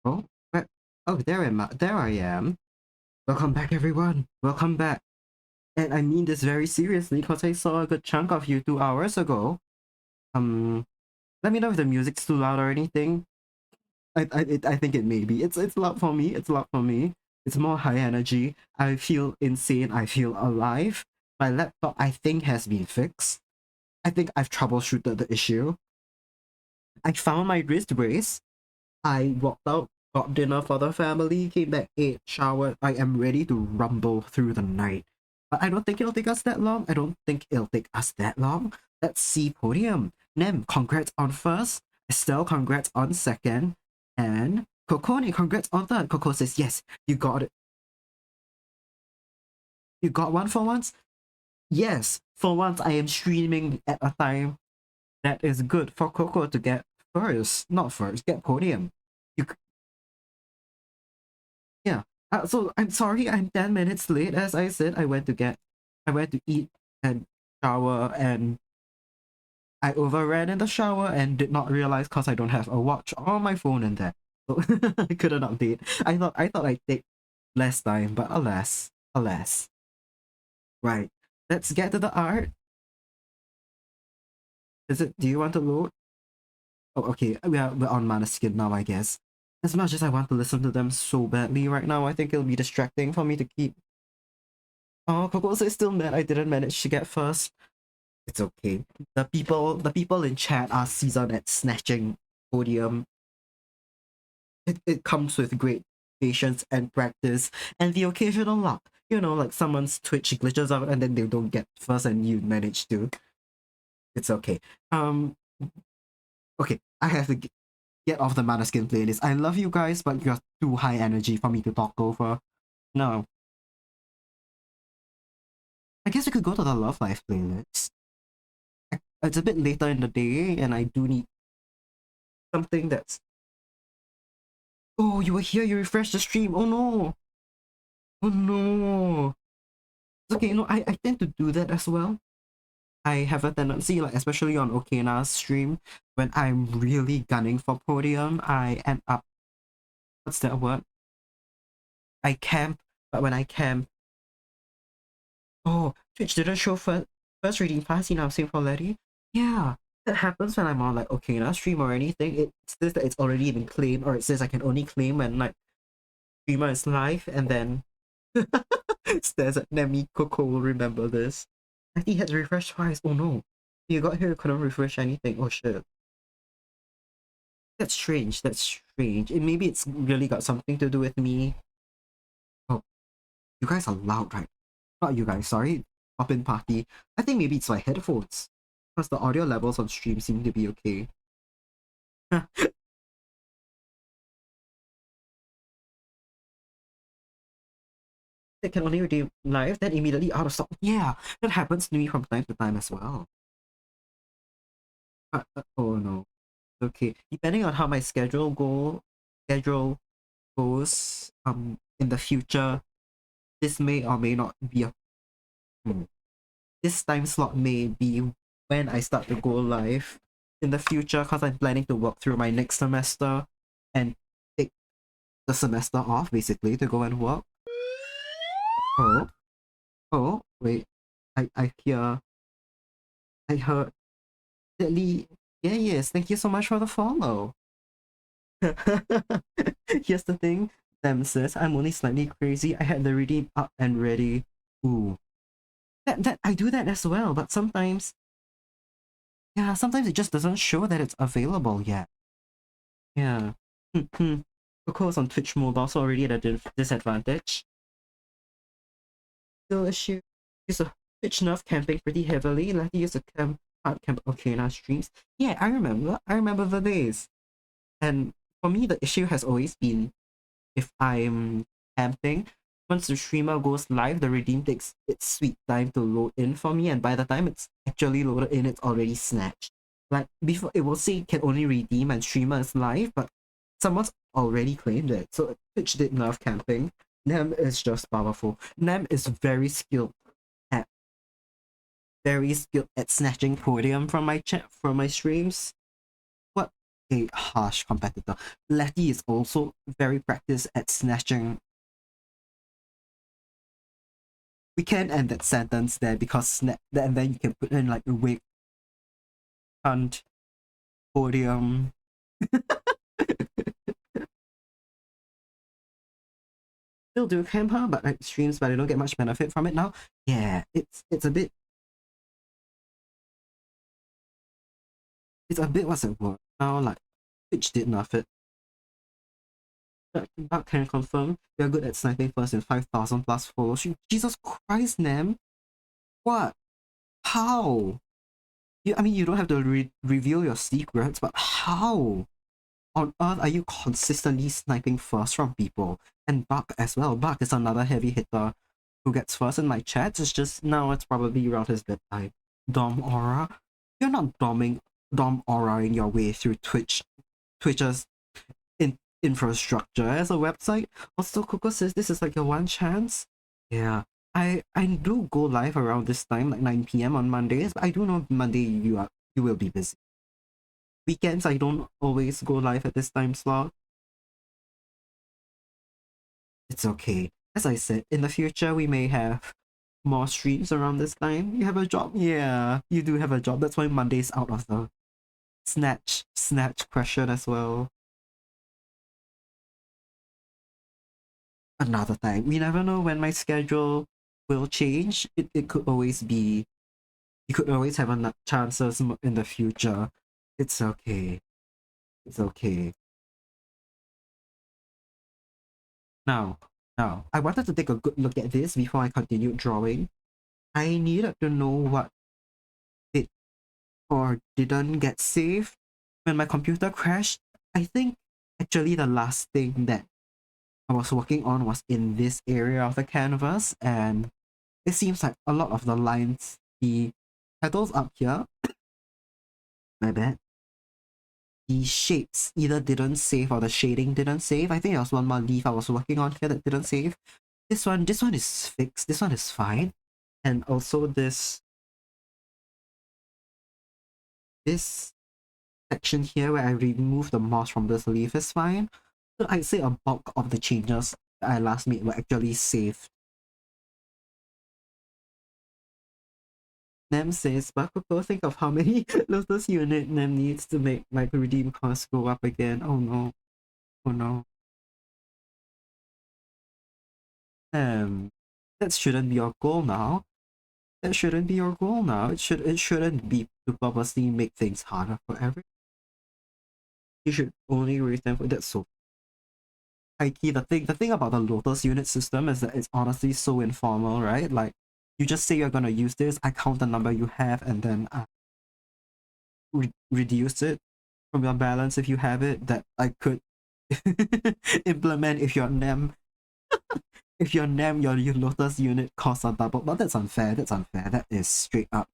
Oh, but, oh, there I am. Welcome back, everyone. Welcome back. And I mean this very seriously because I saw a good chunk of you 2 hours ago. Um, Let me know if the music's too loud or anything. I think it may be. It's loud for me. It's loud for me. It's more high energy. I feel insane. I feel alive. My laptop, I think, has been fixed. I think I've troubleshooted the issue. I found my wrist brace. I walked out, got dinner for the family, came back, ate, showered. I am ready to rumble through the night. But I don't think it'll take us that long. I don't think it'll take us that long. Let's see podium. Nem, congrats on first. Estelle, congrats on second. And Kokone, congrats on third. Coco says, yes, you got it. You got one for once? Yes, for once I am streaming at a time that is good for Coco to get first. Not first, get podium. You Yeah. So I'm sorry I'm 10 minutes late. As I said, I went to eat and shower, and I overran in the shower and did not realize because I don't have a watch on my phone in there. So I couldn't update. I thought I'd take less time, but alas, alas. Right. Let's get to the art. Do you want to load? Oh, okay. We're on Maneskin now, I guess. As much as I want to listen to them so badly right now, I think it'll be distracting for me to keep. Oh, Cocosa is still mad I didn't manage to get first. It's okay. The people in chat are seasoned at snatching podium. It comes with great patience and practice and the occasional luck. You know, like someone's Twitch glitches out and then they don't get first and you manage to. It's okay. Okay, I have to get off the Maneskin playlist. I love you guys, but you're too high energy for me to talk over. No. I guess we could go to the Love Life playlist. It's a bit later in the day and I do need something that's... Oh, you were here, you refreshed the stream. Oh no. Oh no. It's okay, I tend to do that as well. I have a tendency, like especially on Okina's stream, when I'm really gunning for podium, I end up... What's that word? I camp, but when I camp... Oh, Twitch didn't show first reading pass in our save for Letty. Yeah, that happens when I'm on like Okina stream or anything. It says that it's already been claimed, or it says I can only claim when like streamer is live, and then stares at Nemi. Coco will remember this. I think he had to refresh twice. Oh no. You got here, couldn't refresh anything. Oh shit. That's strange. That's strange. Maybe it's really got something to do with me. Oh, you guys are loud, right? Not you guys, sorry. Pop-in party. I think maybe it's my headphones. Because the audio levels on stream seem to be okay. They can only redeem live, then immediately out of stock. Yeah, that happens to me from time to time as well. Oh no. Okay. Depending on how my schedule goes in the future, this may or may not be a... This time slot may be when I start to go live in the future because I'm planning to work through my next semester and take the semester off basically to go and work. Oh, oh, wait. I heard that Lee. Yeah, yes, thank you so much for the follow. Here's the thing, Them says, I'm only slightly crazy. I had the redeem up and ready. Ooh. That I do that as well, but sometimes... Yeah, sometimes it just doesn't show that it's available yet. Yeah. Of course, on Twitch Mobile, so already at a disadvantage. Still issue. Use a Twitch nerf camping pretty heavily. Let you use a hard camp Okina streams. Yeah, I remember. I remember the days. And for me, the issue has always been if I'm camping, once the streamer goes live, the redeem takes its sweet time to load in for me, and by the time it's actually loaded in, it's already snatched. Like before, it will say can only redeem and streamer is live, but someone's already claimed it. So Twitch did nerf camping. Nem is just powerful. Nem is at very skilled at snatching podium from my chat from my streams. What a harsh competitor. Letty is also very practiced at snatching. We can end that sentence there because and then you can put in like a wig, hunt, podium. Still do camper, but like streams, but I don't get much benefit from it now. Yeah, it's a bit what's it word now, like Twitch did nerf it. But can confirm you're good at sniping first in 5,000 plus followers. Jesus Christ, Nam! What? How? I mean, you don't have to reveal your secrets, but how on earth are you consistently sniping first from people? And Buck as well. Buck is another heavy hitter who gets first in my chats. It's just now it's probably around his bedtime. Dom Aura? You're not Dom Aura-ing your way through Twitch's infrastructure as a website. Also, Coco says this is like a one chance. Yeah. I do go live around this time, like 9 p.m. on Mondays, but I do know Monday you will be busy. Weekends I don't always go live at this time slot. It's okay. As I said, in the future we may have more streams around this time. You have a job? Yeah, you do have a job. That's why Monday's out of the snatch question as well. Another time. We never know when my schedule will change. It could always be, you could always have chances in the future. It's okay. It's okay. Now, I wanted to take a good look at this before I continued drawing. I needed to know what did or didn't get saved when my computer crashed. I think actually the last thing that I was working on was in this area of the canvas, and it seems like a lot of the lines, the petals up here, my bad, the shapes either didn't save or the shading didn't save. I think there was one more leaf I was working on here that didn't save. This one is fixed. This one is fine. And also this section here where I remove the moss from this leaf is fine. So I'd say a bulk of the changes that I last made were actually saved. Nem says, Bakuko, think of how many Lotus unit Nem needs to make like redeem cost go up again. Oh no. Oh no. That shouldn't be your goal now. That shouldn't be your goal now. It shouldn't be to purposely make things harder for everyone. You should only raise them for that. So Key, the thing about the Lotus unit system is that it's honestly so informal, right? Like you just say you're gonna use this, I count the number you have, and then reduce it from your balance if you have it. That I could implement if your NEM your Lotus unit costs are double. But that's unfair. That's unfair. That is straight up.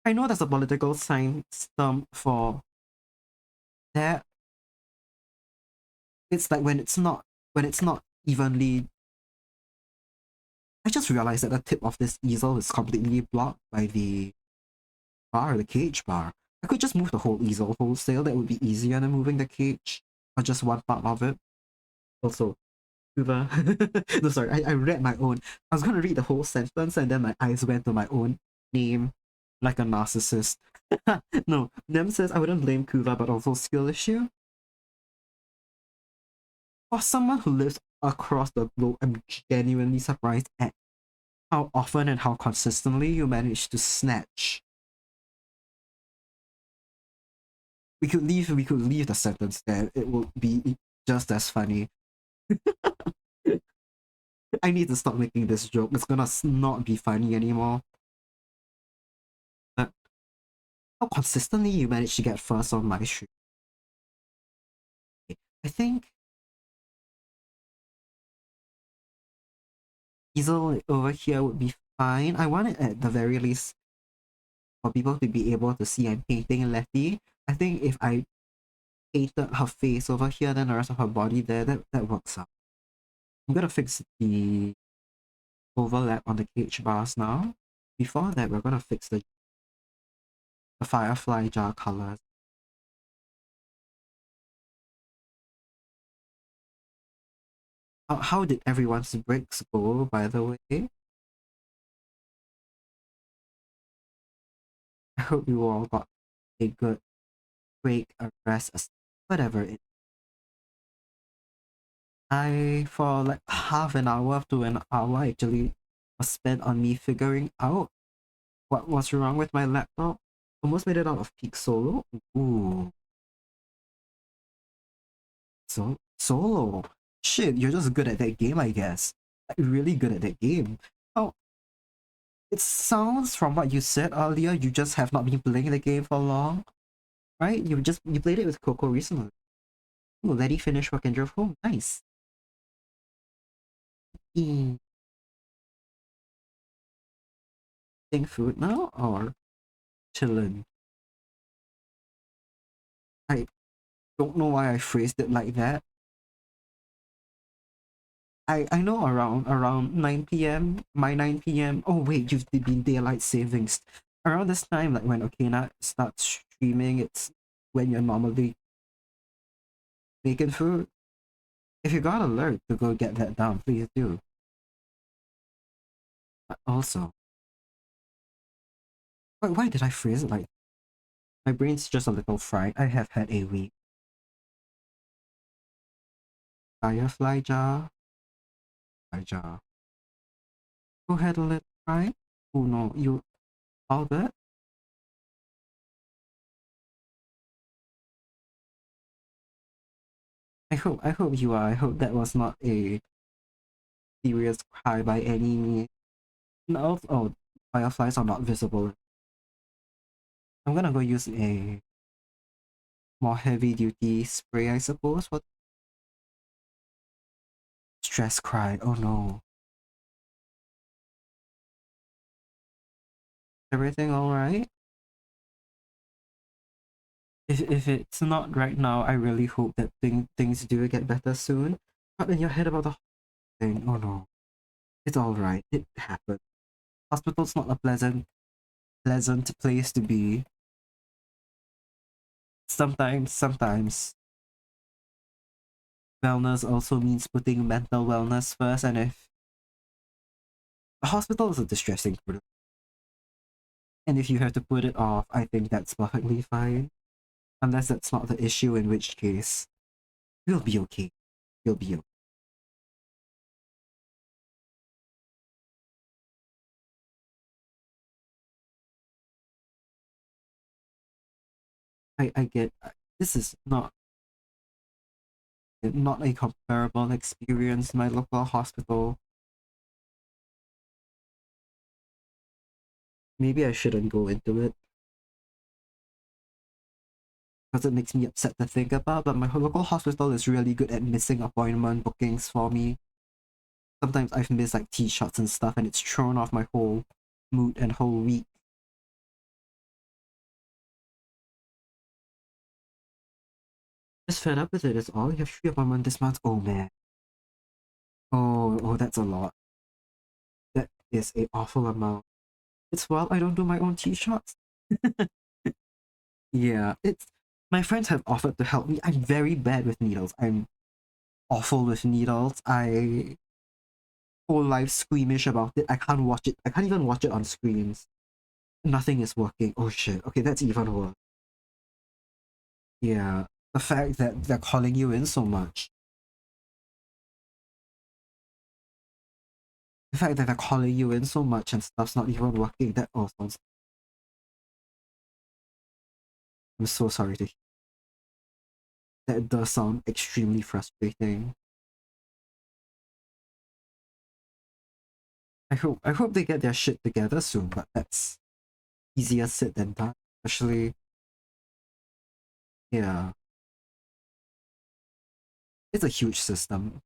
I know there's a political science term for that. It's like when it's not evenly. I just realized that the tip of this easel is completely blocked by the cage bar. I could just move the whole easel wholesale. That would be easier than moving the cage, or just one part of it. Also, Kuva. No, sorry, I read my own. I was gonna read the whole sentence and then my eyes went to my own name like a narcissist. No, Nem says I wouldn't blame Kuva, but also skill issue. For someone who lives across the globe, I'm genuinely surprised at how often and how consistently you manage to snatch. We could leave the sentence there. It will be just as funny. I need to stop making this joke. It's gonna not be funny anymore. But how consistently you manage to get first on my stream. I think easel over here would be fine. I want it at the very least for people to be able to see I'm painting Letty. I think if I painted her face over here, then the rest of her body there, that works out. I'm gonna fix the overlap on the cage bars now. Before that, we're gonna fix the firefly jar colors. How did everyone's breaks go, by the way? I hope you all got a good break, a rest, whatever it. For like half an hour to an hour, actually was spent on me figuring out what was wrong with my laptop. Almost made it out of peak solo. Ooh, solo. Shit, you're just good at that game, I guess. Like, really good at that game. Oh, it sounds from what you said earlier, you just have not been playing the game for long, right? You played it with Coco recently. Ooh, let it finish work and drove home. Nice. Eating food now or chillin'? I don't know why I phrased it like that. I know around 9 p.m. my 9 p.m. Oh wait, you've been daylight savings. Around this time, like when Okina starts streaming, it's when you're normally making food. If you got alert to go get that done, please do. But also, why did I phrase it like my brain's just a little fried. I have had a week. Firefly jar. Fly jar. Who had a little fried? Oh no, you all good? I hope you are. I hope that was not a serious cry by any means. No, oh, fireflies are not visible. I'm gonna go use a more heavy duty spray, I suppose. What? Stress cry. Oh no. Everything alright? If it's not right now, I really hope that things do get better soon. Not in your head about the whole thing. Oh no. It's alright. It happened. Hospital's not a pleasant place to be. Sometimes wellness also means putting mental wellness first, and if the hospital is a distressing place, and if you have to put it off, I think that's perfectly fine. Unless that's not the issue, in which case you'll be okay. You'll be okay. I get this is not a comparable experience. My local hospital. Maybe I shouldn't go into it because it makes me upset to think about. But my local hospital is really good at missing appointment bookings for me. Sometimes I've missed like T-shots and stuff, and it's thrown off my whole mood and whole week. Just fed up with it is all. You have 3 appointments this month. Oh man. Oh, that's a lot. That is a awful amount. It's well I don't do my own T-shots. Yeah, it's my friends have offered to help me. I'm very bad with needles. I'm awful with needles. I whole life squeamish about it. I can't watch it. I can't even watch it on screens. Nothing is working. Oh shit. Okay, that's even worse. Yeah, the fact that they're calling you in so much. The fact that they're calling you in so much and stuff's not even working. That all sounds. I'm so sorry to hear. That does sound extremely frustrating. I hope they get their shit together soon, but that's easier said than done. Especially, yeah, it's a huge system.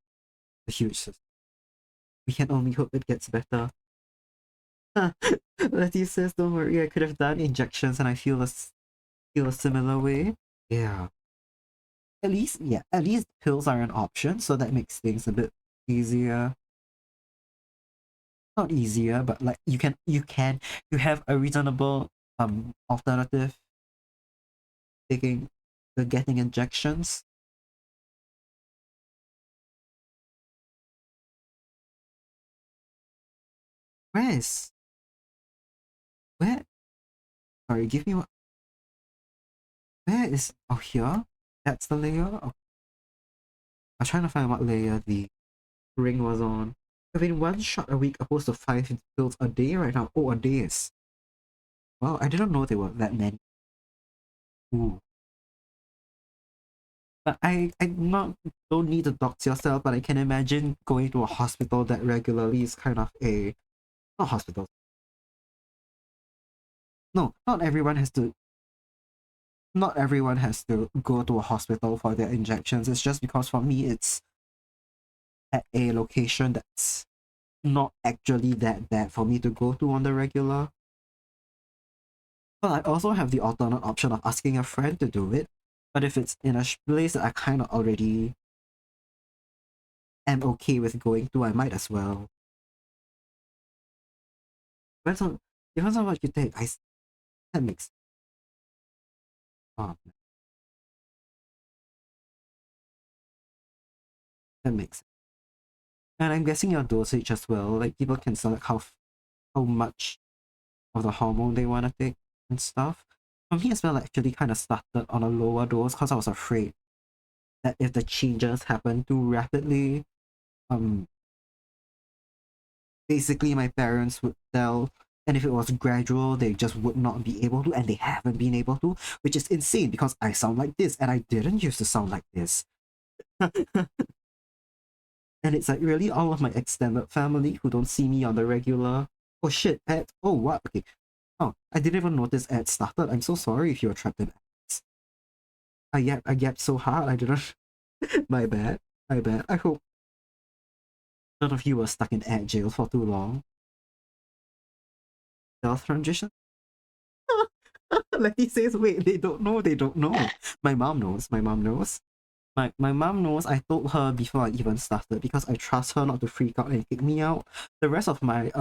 A huge system. We can only hope it gets better. Letty says, "Don't worry, I could have done injections, and I feel a similar way." Yeah, at least pills are an option, so that makes things a bit easier. Not easier, but like you have a reasonable alternative taking getting injections. Where is... Where? Sorry, give me what... Where is... Oh, here? That's the layer? Oh, I'm trying to find what layer the ring was on. I've been one shot a week opposed to 5 builds a day right now. Oh, a day is... Well, I didn't know there were that many. Ooh. But I not don't need to dox yourself, but I can imagine going to a hospital that regularly is kind of a... Not hospital. No, not everyone has to go to a hospital for their injections. It's just because for me it's at a location that's not actually that bad for me to go to on the regular. But I also have the alternate option of asking a friend to do it. But if it's in a place that I kind of already am okay with going to, I might as well. Depends on what you take. That makes... Oh, that makes... And I'm guessing your dosage as well. Like, people can select how much of the hormone they want to take and stuff. For me as well, I actually kind of started on a lower dose because I was afraid that if the changes happen too rapidly, basically my parents would tell, and if it was gradual, they just would not be able to, and they haven't been able to, which is insane because I sound like this, and I didn't used to sound like this. And it's like really all of my extended family who don't see me on the regular. Oh shit, ads. Oh what? Okay. Oh, I didn't even notice ads started. I'm so sorry if you're trapped in ads. I yapped so hard I didn't... My bad. My bad. I hope none of you were stuck in ad jail for too long. Stealth transition? Like he says, wait, they don't know. My mom knows. My mom knows. My mom knows. I told her before I even started because I trust her not to freak out and kick me out. The rest of my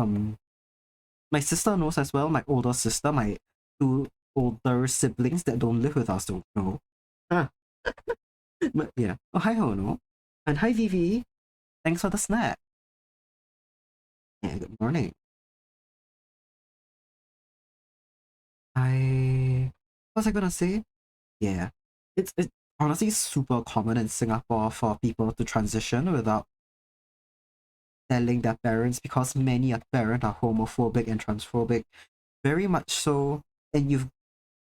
sister knows as well. My older sister, my two older siblings that don't live with us don't know. Ah. But yeah. Oh hi Hono. And hi Vivi. Thanks for the snack. Yeah, good morning. What was I gonna say? Yeah. It's honestly super common in Singapore for people to transition without telling their parents because many a parent are homophobic and transphobic. Very much so. And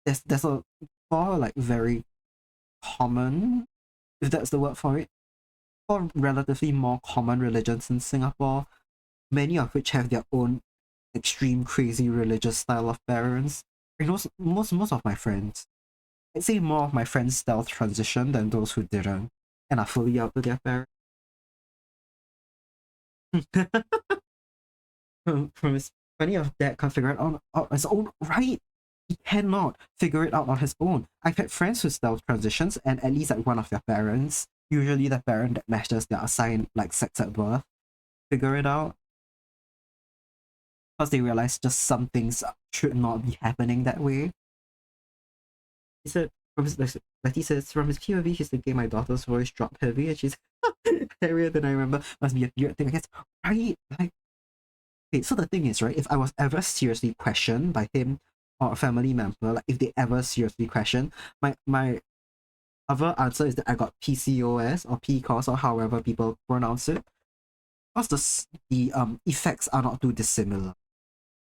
there's a four like very common, if that's the word for it, four relatively more common religions in Singapore, many of which have their own extreme crazy religious style of parents. I know most of my friends, I'd say more of my friends stealth transition than those who didn't and are fully out to their parents. From his Plenty of dad can't figure it out on his own, right? He cannot figure it out on his own. I've had friends who stealth transitions and at least like one of their parents, usually the parent that matches their assigned like sex at birth, figure it out because they realize just some things should not be happening that way. He said, like he says, from his POV, he's thinking my daughter's voice dropped heavy and she's hairier than I remember. Must be a weird thing, I guess. Right? Like, okay, so the thing is, right, if I was ever seriously questioned by him or a family member, like if they ever seriously question, my other answer is that I got PCOS or PCOS or however people pronounce it. Because the effects are not too dissimilar,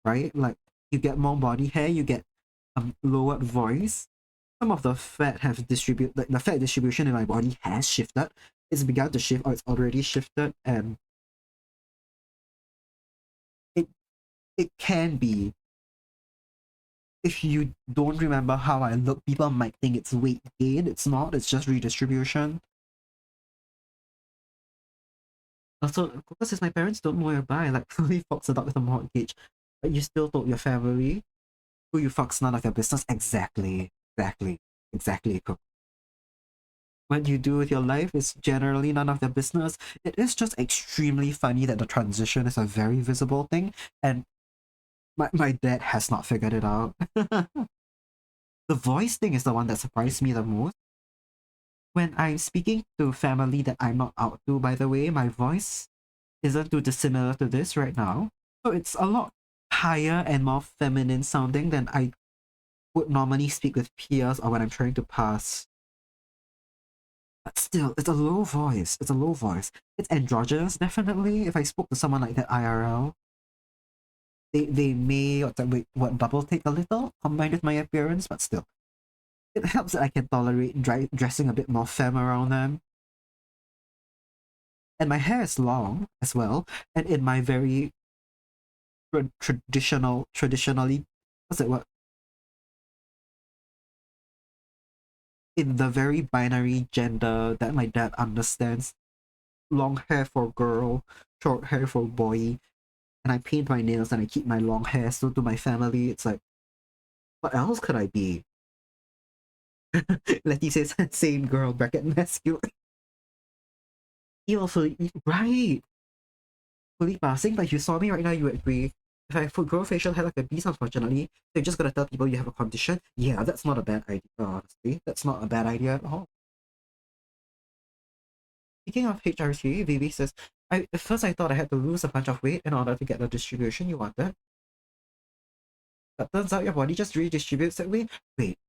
right? Like you get more body hair, you get lowered voice. Some of the fat have distributed, like the fat distribution in my body has shifted. It's begun to shift or it's already shifted, and it it can be, if you don't remember how I look, people might think it's weight gain. It's not, it's just redistribution. Also, because since my parents don't know whereby, like fully fucks it up with a mortgage, but you still told your family who you fucks none of your business. Exactly. Exactly. What you do with your life is generally none of their business. It is just extremely funny that the transition is a very visible thing, and my dad has not figured it out. The voice thing is the one that surprised me the most. When I'm speaking to family that I'm not out to, by the way, my voice isn't too dissimilar to this right now. So it's a lot higher and more feminine sounding than I would normally speak with peers or when I'm trying to pass. But still, it's a low voice. It's a low voice. It's androgynous, definitely. If I spoke to someone like that IRL, they may what double take a little combined with my appearance, but still. It helps that I can tolerate dressing a bit more femme around them. And my hair is long as well, and in my very traditionally, what's it, what? In the very binary gender that my dad understands, long hair for girl, short hair for boy, and I paint my nails and I keep my long hair. So to my family, it's like, what else could I be? Letty says, same girl, bracket masculine. You also, right, fully passing, but if you saw me right now, you would agree. If I grow facial hair like a beast, unfortunately, they're just gonna tell people you have a condition. Yeah, that's not a bad idea, honestly. That's not a bad idea at all. Speaking of HRT, Vivi says, at first I thought I had to lose a bunch of weight in order to get the distribution you wanted. But turns out your body just redistributes that weight. Wait.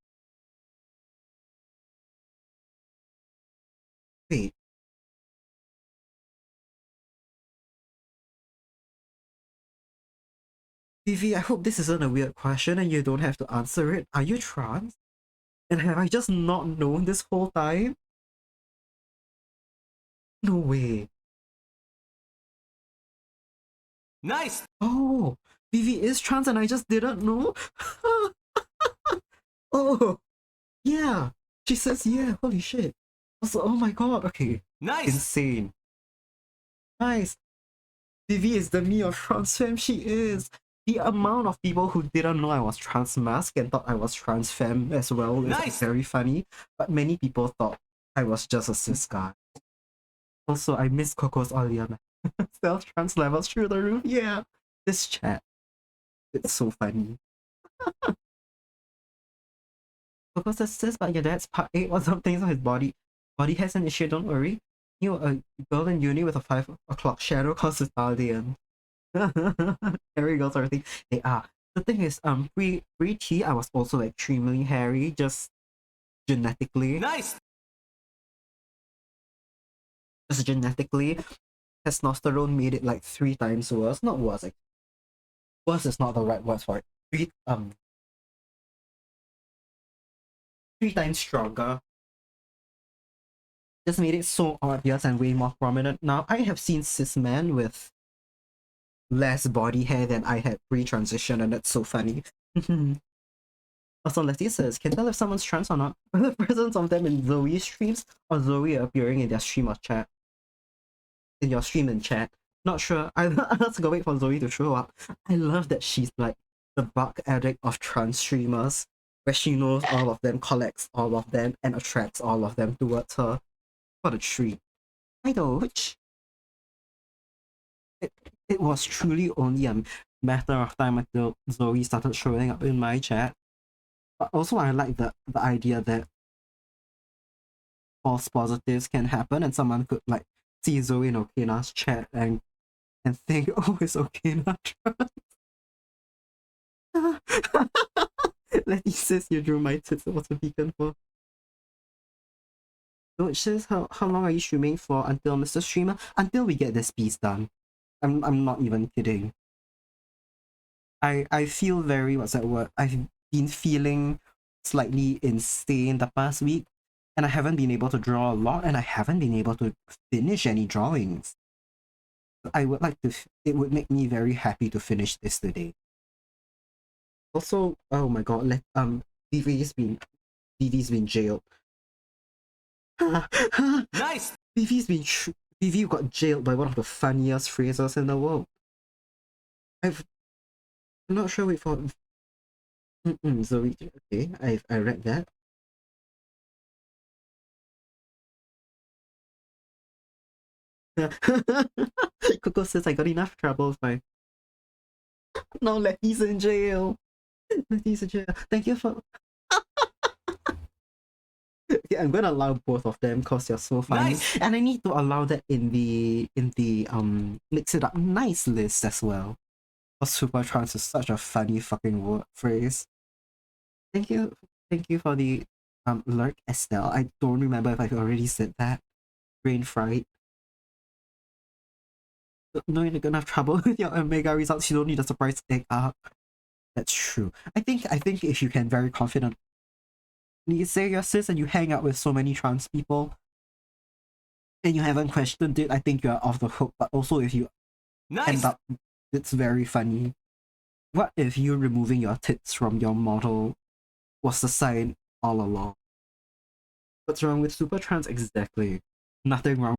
Vivi, I hope this isn't a weird question and you don't have to answer it. Are you trans? And have I just not known this whole time? No way. Nice! Oh, Vivi is trans and I just didn't know? Oh, yeah. She says yeah, holy shit. Also, oh my god, okay. Nice! Insane. Nice. Vivi is the me of trans femme, she is. The amount of people who didn't know I was trans mask and thought I was trans femme as well is very funny. But many people thought I was just a cis guy. Also, I miss Coco's earlier. Self-trans levels through the roof. Yeah. This chat. It's so funny. Coco says cis, but your dad's part 8 or something, so his body has an issue, don't worry. You a girl in uni with a 5 o'clock shadow cause Italian. Hairy girls are thing. They are. The thing is, pre-T, I was also extremely hairy, just genetically. Nice! Just genetically. Testosterone made it like 3 times worse. Not worse, like worse is not the right word for it. 3 times stronger. Just made it so obvious and way more prominent. Now I have seen cis men with less body hair than I had pre-transition, and that's so funny. Also, Letty says, can tell if someone's trans or not by the presence of them in Zoe's streams or Zoe appearing in their stream or chat. In your stream and chat. Not sure. Let's go wait for Zoe to show up. I love that she's like the bug addict of trans streamers, where she knows all of them, collects all of them, and attracts all of them towards her. What a treat. I don't. It was truly only a matter of time until Zoe started showing up in my chat. But also I like the idea that false positives can happen and someone could like see Zoe in Okina's chat and think, oh, it's Okina trans. Letty says you drew my tits, what's a beacon for? So it says how long are you streaming for until Mr. Streamer? Until we get this piece done. I'm not even kidding. I feel very, what's that word? I've been feeling slightly insane the past week, and I haven't been able to draw a lot, and I haven't been able to finish any drawings. I would like to, it would make me very happy to finish this today. Also, oh my god, Vivi's been jailed. Nice! Vivi got jailed by one of the funniest phrases in the world. I'm not sure, wait for... Zoe, okay, I read that. Coco says I got enough trouble with my... Now Letty's in jail. Letty's in jail. Thank you for... Okay, I'm gonna allow both of them because you're so funny. Nice! And I need to allow that in the mix it up nice list as well. Super trans is such a funny fucking word phrase. Thank you, for the lurk, Estelle. I don't remember if I've already said that. Brain fright. No, you're gonna have trouble with your Omega results. You don't need a surprise egg up. That's true. I think if you can very confidently say you're cis and you hang out with so many trans people and you haven't questioned it, I think you're off the hook. But also if you end Nice. up, it's very funny. What if you removing your tits from your model was the sign all along? What's wrong with super trans? Exactly. Nothing wrong.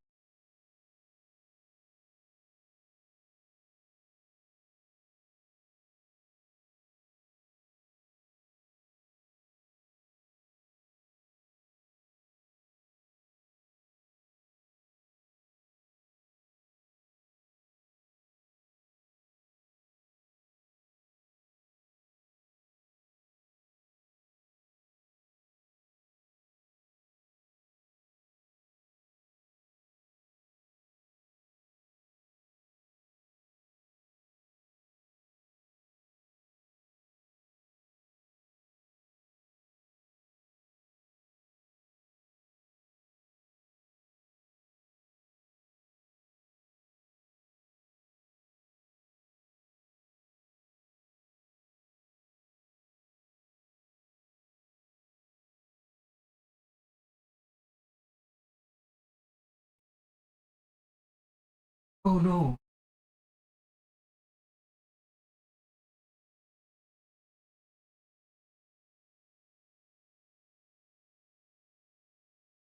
Oh no.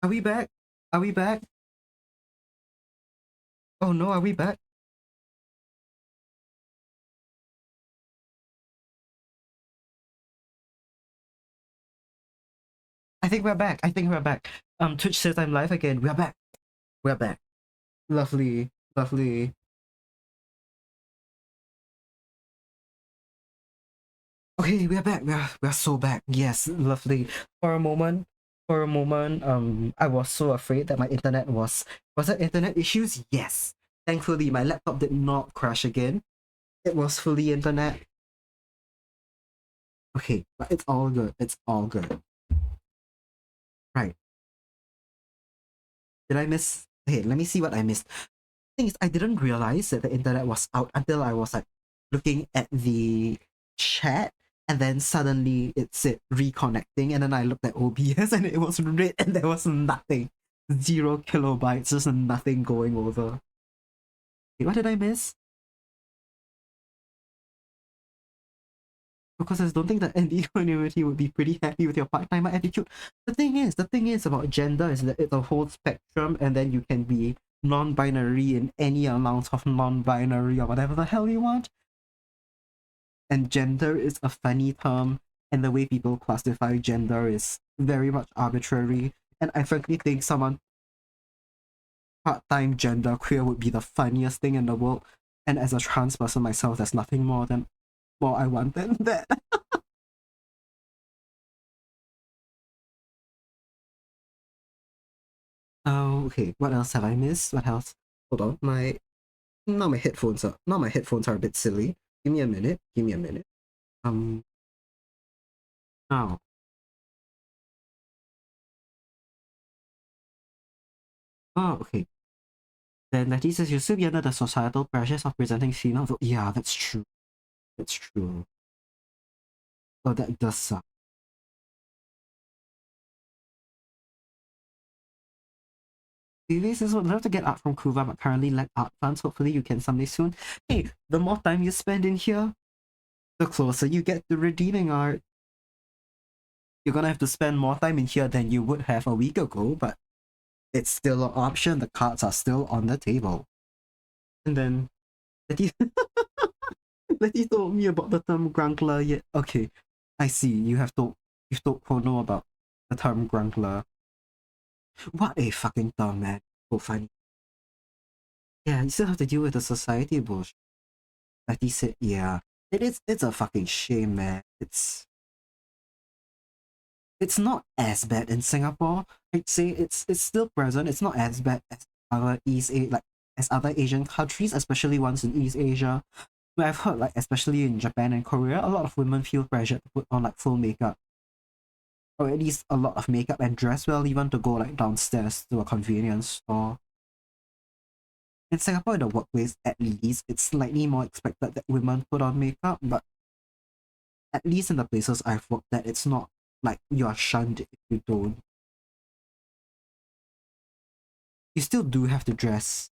Are we back? Are we back? Oh no, are we back? I think we're back. I think we're back. Twitch says I'm live again. We're back. We're back. Lovely. Lovely. Okay, we're back. We're so back. Yes, lovely. For a moment, I was so afraid that my internet was it internet issues? Yes. Thankfully, my laptop did not crash again. It was fully internet. Okay, but it's all good. It's all good. Right. Did I miss? Hey, let me see what I missed. Thing is, I didn't realize that the internet was out until I was like looking at the chat, and then suddenly it said reconnecting, and then I looked at OBS and it was red and there was nothing. 0 kilobytes, just nothing going over. Wait, what did I miss? Because I don't think the ND community would be pretty happy with your part-timer attitude. The thing is about gender is that it's a whole spectrum, and then you can be non-binary in any amount of non-binary or whatever the hell you want. And gender is a funny term, and the way people classify gender is very much arbitrary. And I frankly think someone part-time gender queer would be the funniest thing in the world. And as a trans person myself, there's nothing more I want than that. Oh, okay. What else have I missed? What else? Hold on. My headphones are a bit silly. Give me a minute. Give me a minute. Now. Oh, okay. Then Letty says you'll still be under the societal pressures of presenting female vote. Yeah, that's true. That's true. Oh, that does suck. Vivi says would love to get art from Kuva, but currently lack art funds. Hopefully you can someday soon. Hey, the more time you spend in here, the closer you get to redeeming art. You're gonna have to spend more time in here than you would have a week ago, but it's still an option. The cards are still on the table. And then Letty Letty told me about the term grunkler yet. Okay, I see. You've told Kono about the term grunkler. What a fucking term, man. So funny. Yeah, you still have to deal with the society bullshit. Letty said, yeah. It's a fucking shame, man. It's not as bad in Singapore. I'd say it's still present. It's not as bad as other as other Asian countries, especially ones in East Asia. But I've heard like especially in Japan and Korea, a lot of women feel pressured to put on like full makeup. Or at least a lot of makeup and dress well even to go like downstairs to a convenience store. In Singapore, in the workplace, at least, it's slightly more expected that women put on makeup, but at least in the places I've worked at, it's not like you are shunned if you don't. You still do have to dress.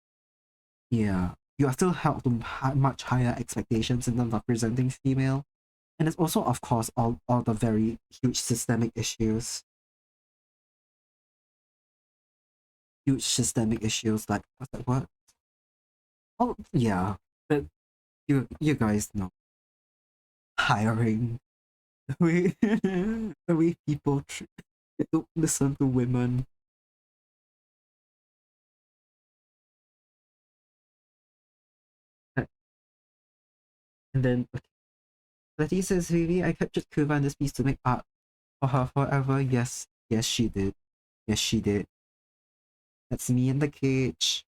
Yeah. You are still held to much higher expectations in terms of presenting female. And it's also, of course, all the very huge systemic issues. Huge systemic issues like, what's that word? Oh, yeah. But you guys know. Hiring. The way, the way people don't listen to women. And then, okay. Letty says, Vivi, I captured Kuva in this piece to make art for her forever. Yes, yes, she did. Yes, she did. That's me in the cage.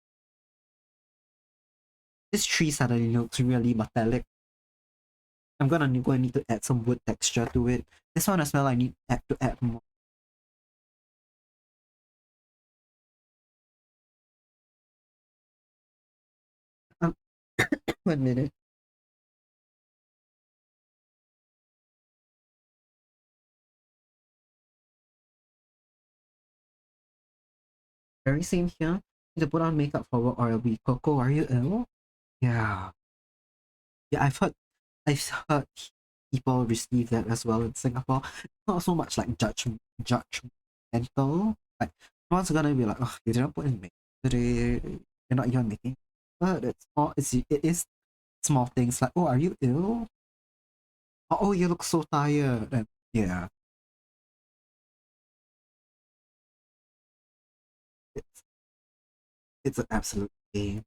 This tree suddenly looks really metallic. I'm going to need to add some wood texture to it. This one as well, I need to add more. Um, 1 minute. Very same here. Need to put on makeup for work or I'll be Coco. Are you ill? Yeah. Yeah, I've heard people receive that as well in Singapore. Not so much like judgmental. Like no one's gonna be like, oh, you didn't put in makeup today. You're not even making. But it is small things like, oh, are you ill? Oh, you look so tired. And yeah, it's it's an absolute game.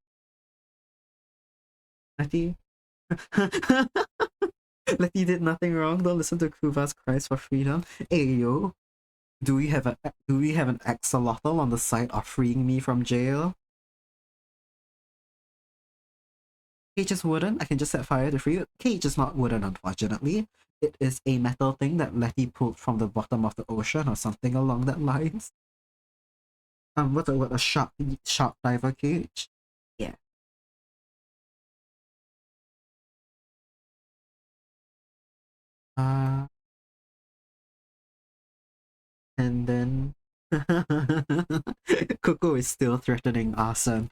Letty, Letty did nothing wrong. Don't listen to Kuva's cries for freedom. Hey yo, do we have an axolotl on the side of freeing me from jail? Cage is wooden. I can just set fire to free it. Cage is not wooden, unfortunately. It is a metal thing that Letty pulled from the bottom of the ocean or something along that lines. What a shark diver cage? Yeah. Uh, and then Coco is still threatening Arson.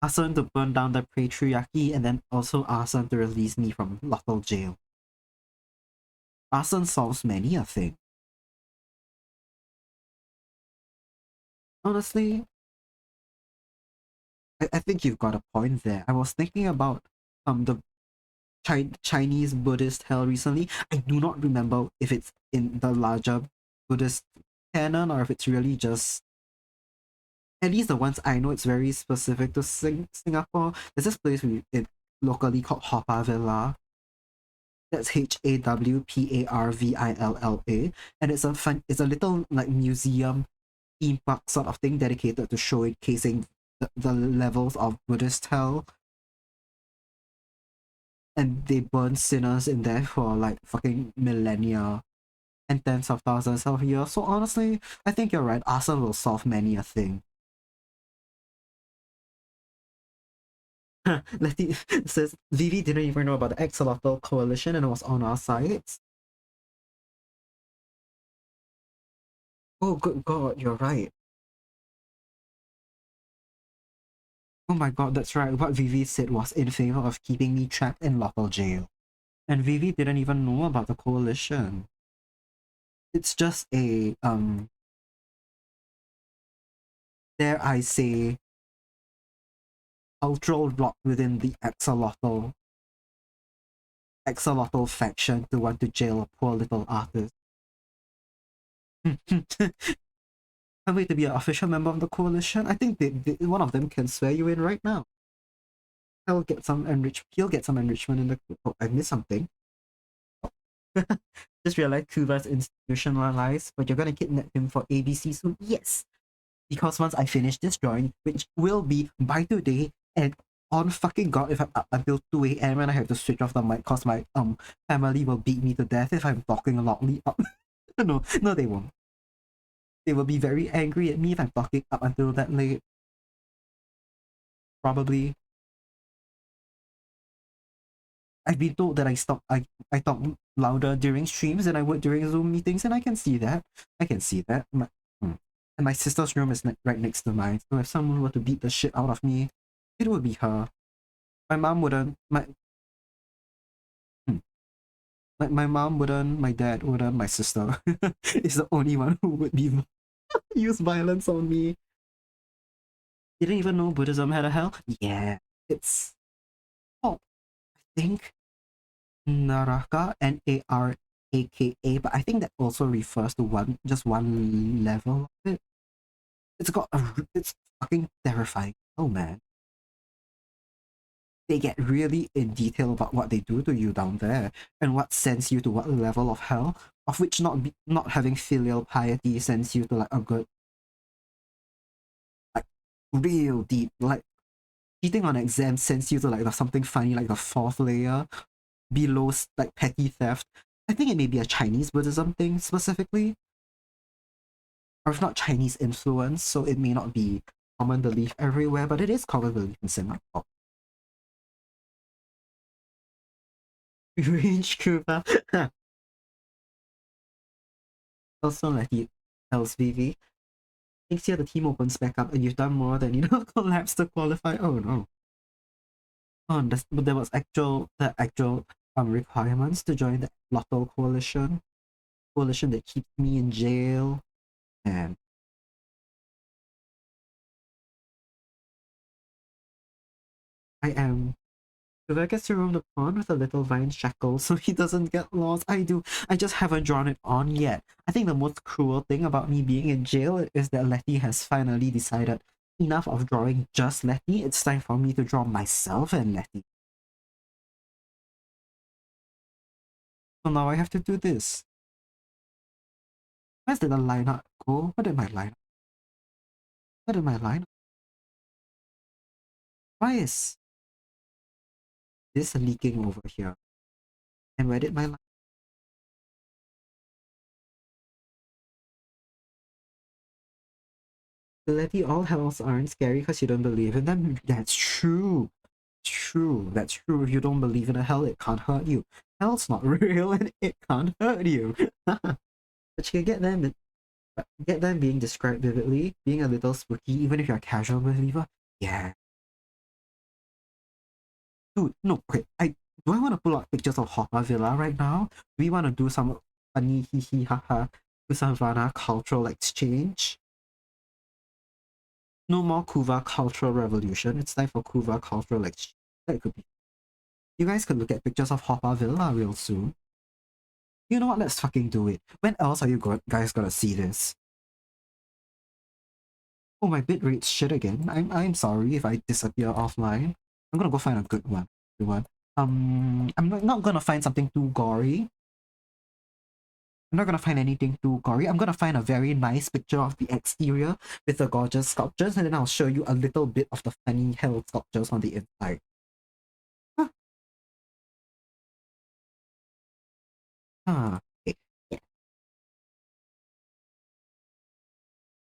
Arson to burn down the patriarchy and then also Arson to release me from local jail. Arson solves many a thing. Honestly, I think you've got a point there. I was thinking about the Chinese Buddhist hell recently. I do not remember if it's in the larger Buddhist canon or if it's really just at least the ones I know. It's very specific to Singapore. There's this place locally called Haw Villa. That's HAWPARVILLA, and it's a little like museum theme park sort of thing dedicated to showcasing the levels of Buddhist hell, and they burn sinners in there for like fucking millennia and tens of thousands of years. So honestly, I think you're right. Asa will solve many a thing. Letty says Vivi didn't even know about the Axolotl coalition and it was on our sides. Oh, good God, you're right. Oh my God, that's right. What Vivi said was in favor of keeping me trapped in local jail. And Vivi didn't even know about the coalition. It's just a dare I say, cultural block within the axolotl faction to want to jail a poor little artist. Can't wait to be an official member of the coalition. I think one of them can swear you in right now. He'll get some enrichment in the. Oh, I missed something. Just realized Kuva's institutionalized, but you're gonna kidnap him for ABC soon. Yes, because once I finish this drawing, which will be by today, and on fucking God if I'm up until 2 a.m. and I have to switch off the mic cause my family will beat me to death if I'm talking loudly up. No, no they won't. They will be very angry at me if I'm talking up until that late. Probably. I've been told that I talk louder during streams than I would during Zoom meetings, and I can see that. I can see that. And my sister's room is right next to mine, so if someone were to beat the shit out of me, it would be her. My mom wouldn't. Hmm, my mom wouldn't. My dad wouldn't. My sister is the only one who would be use violence on me. Didn't even know Buddhism had a hell. Yeah, it's called, I think, Naraka, Naraka, but I think that also refers to just one level of it. It's fucking terrifying. Oh man. They get really in detail about what they do to you down there and what sends you to what level of hell, of which not having filial piety sends you to like a good, like real deep, like cheating on exams sends you to like something funny like the fourth layer below like petty theft. I think it may be a Chinese Buddhism thing specifically, or if not Chinese influence, so it may not be common belief everywhere, but it is common belief in Singapore. Range Kuva. Also, like he tells Vivi, next year the team opens back up and you've done more than enough collabs to qualify. Oh no. Oh, but there was the actual requirements to join the Lotto coalition. Coalition that keeps me in jail. And I am Kuva gets to roam the pond with a little vine shackle so he doesn't get lost. I do. I just haven't drawn it on yet. I think the most cruel thing about me being in jail is that Letty has finally decided enough of drawing just Letty. It's time for me to draw myself and Letty. So now I have to do this. Where did the lineup go? Where did my lineup? Where did my lineup? Why is this leaking over here? And where did my lineup? Letty, all hells aren't scary because you don't believe in them. That's true. True. That's true. If you don't believe in a hell, it can't hurt you. Hell's not real and it can't hurt you. But you can get them being described vividly, being a little spooky, even if you're a casual believer. Yeah. Dude, no, okay. Do I want to pull out pictures of Hopper Villa right now? Do we want to do some funny hee hee ha ha to Savannah cultural exchange? No more Kuva cultural revolution. It's time for Kuva cultural exchange. That could be. You guys could look at pictures of Hopper Villa real soon. You know what? Let's fucking do it. When else are you guys gonna see this? Oh, my bitrate's shit again. I'm sorry if I disappear offline. I'm gonna go find a good one. Good one. I'm not gonna find something too gory. I'm not gonna find anything too gory. I'm gonna find a very nice picture of the exterior with the gorgeous sculptures, and then I'll show you a little bit of the funny hell sculptures on the inside. Huh. Okay. Yeah.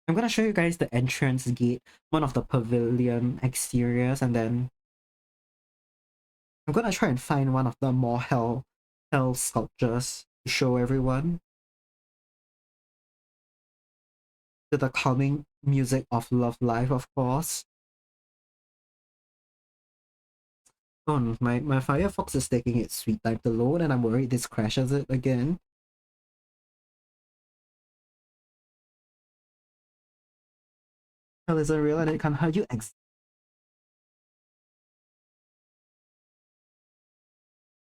I'm gonna show you guys the entrance gate, one of the pavilion exteriors, and then I'm gonna try and find one of the more hell sculptures to show everyone. To the calming music of Love Live, of course. Oh no, my Firefox is taking its sweet time to load and I'm worried this crashes it again. Hell isn't real and it can't hurt you.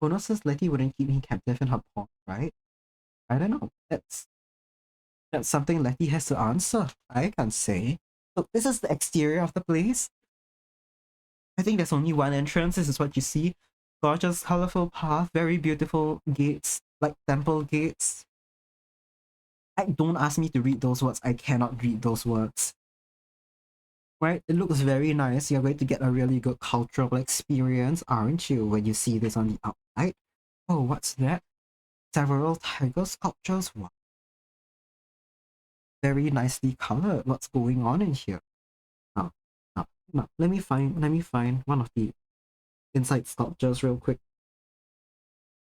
Bono says Letty wouldn't keep me captive in her paw, right? I don't know. That's something Letty has to answer. I can't say. So this is the exterior of the place. I think there's only one entrance. This is what you see. Gorgeous, colorful path, very beautiful gates, like temple gates. Don't ask me to read those words. I cannot read those words. right? It looks very nice. You're going to get a really good cultural experience, aren't you, when you see this on the outside? Oh, what's that? Several tiger sculptures. Wow. Very nicely colored. What's going on in here? Now, now, let me find one of the inside sculptures real quick.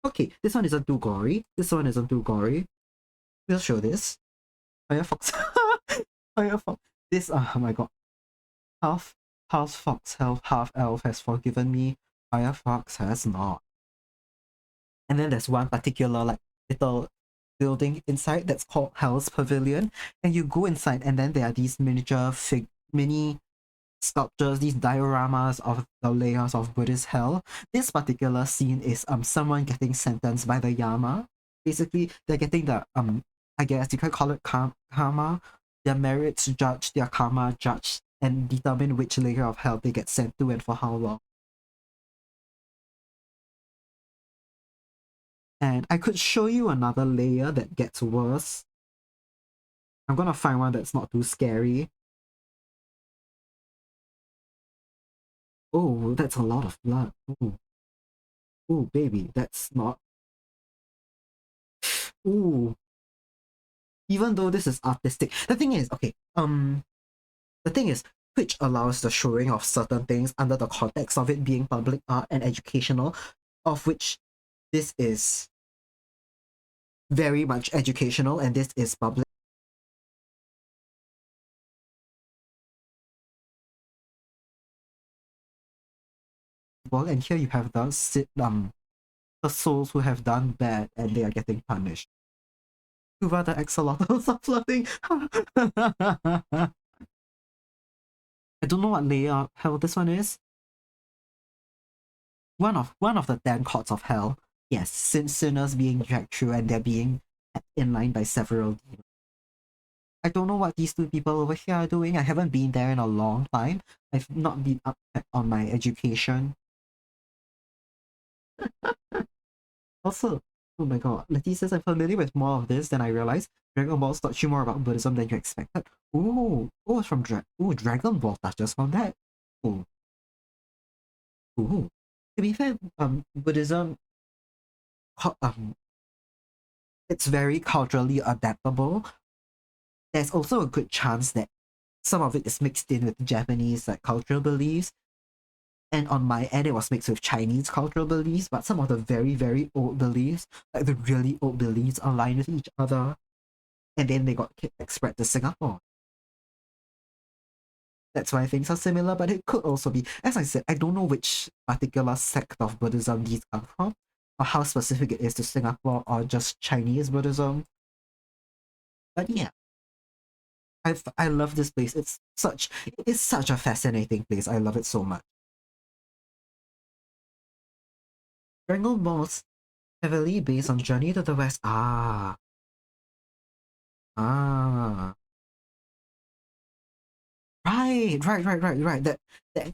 Okay, this one isn't too gory. This one isn't too gory. We'll show this. Firefox. Firefox. This, oh my god. Half fox, half elf has forgiven me. Firefox has not. And then there's one particular like little building inside that's called Hell's Pavilion. And you go inside and then there are these mini sculptures, these dioramas of the layers of Buddhist hell. This particular scene is someone getting sentenced by the Yama. Basically, they're getting the I guess you could call it karma. Their merits judged, their karma judged, and determine which layer of hell they get sent to and for how long. And I could show you another layer that gets worse. I'm gonna find one that's not too scary. Oh, that's a lot of blood. Ooh. Ooh, baby, that's not. Ooh. Even though this is artistic. The thing is, okay, Twitch allows the showing of certain things under the context of it being public art and educational, of which this is very much educational and this is public. Well, and here you have the souls who have done bad and they are getting punished. Kuva the axolotls are floating. I don't know what layer hell this one is. One of the 10 courts of hell. Yes, sinners being dragged through and they're being in line by several demons. I don't know what these two people over here are doing. I haven't been there in a long time. I've not been up on my education. Also, oh my god, Letty says I'm familiar with more of this than I realized. Dragon Ball taught you more about Buddhism than you expected. Ooh, it's from Dragon Ball touches on that. Ooh. Ooh. To be fair, Buddhism, it's very culturally adaptable. There's also a good chance that some of it is mixed in with Japanese like cultural beliefs, and on my end it was mixed with Chinese cultural beliefs, but some of the very, very old beliefs, like the really old beliefs, align with each other, and then they got spread to Singapore. That's why things are similar, but it could also be, as I said, I don't know which particular sect of Buddhism these come from, or how specific it is to Singapore, or just Chinese Buddhism. But yeah, I love this place. It is such a fascinating place. I love it so much. Dragon Balls heavily based on Journey to the West. Ah. Right. That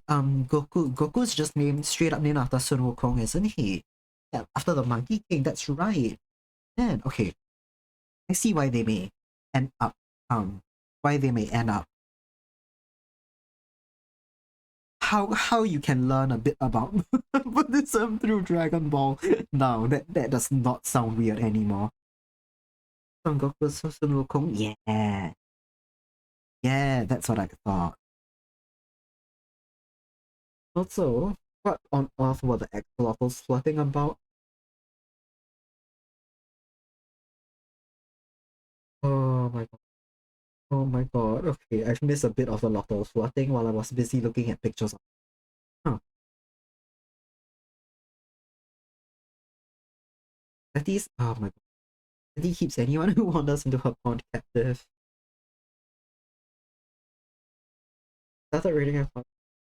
Goku's just named straight up named after Sun Wukong, isn't he? Yeah, after the Monkey King. That's right. Man, okay. I see why they may end up why they may end up. How you can learn a bit about Buddhism through Dragon Ball. No, that does not sound weird anymore. Son Goku Sun Wukong? Yeah. Yeah, that's what I thought. Also, what on earth were the axolotls flirting about? Oh my god. Oh my god. Okay, I've missed a bit of the lotto flirting while I was busy looking at pictures of. Huh. Letty's. Oh my god. Letty keeps anyone who wanders into her pond captive. Started reading her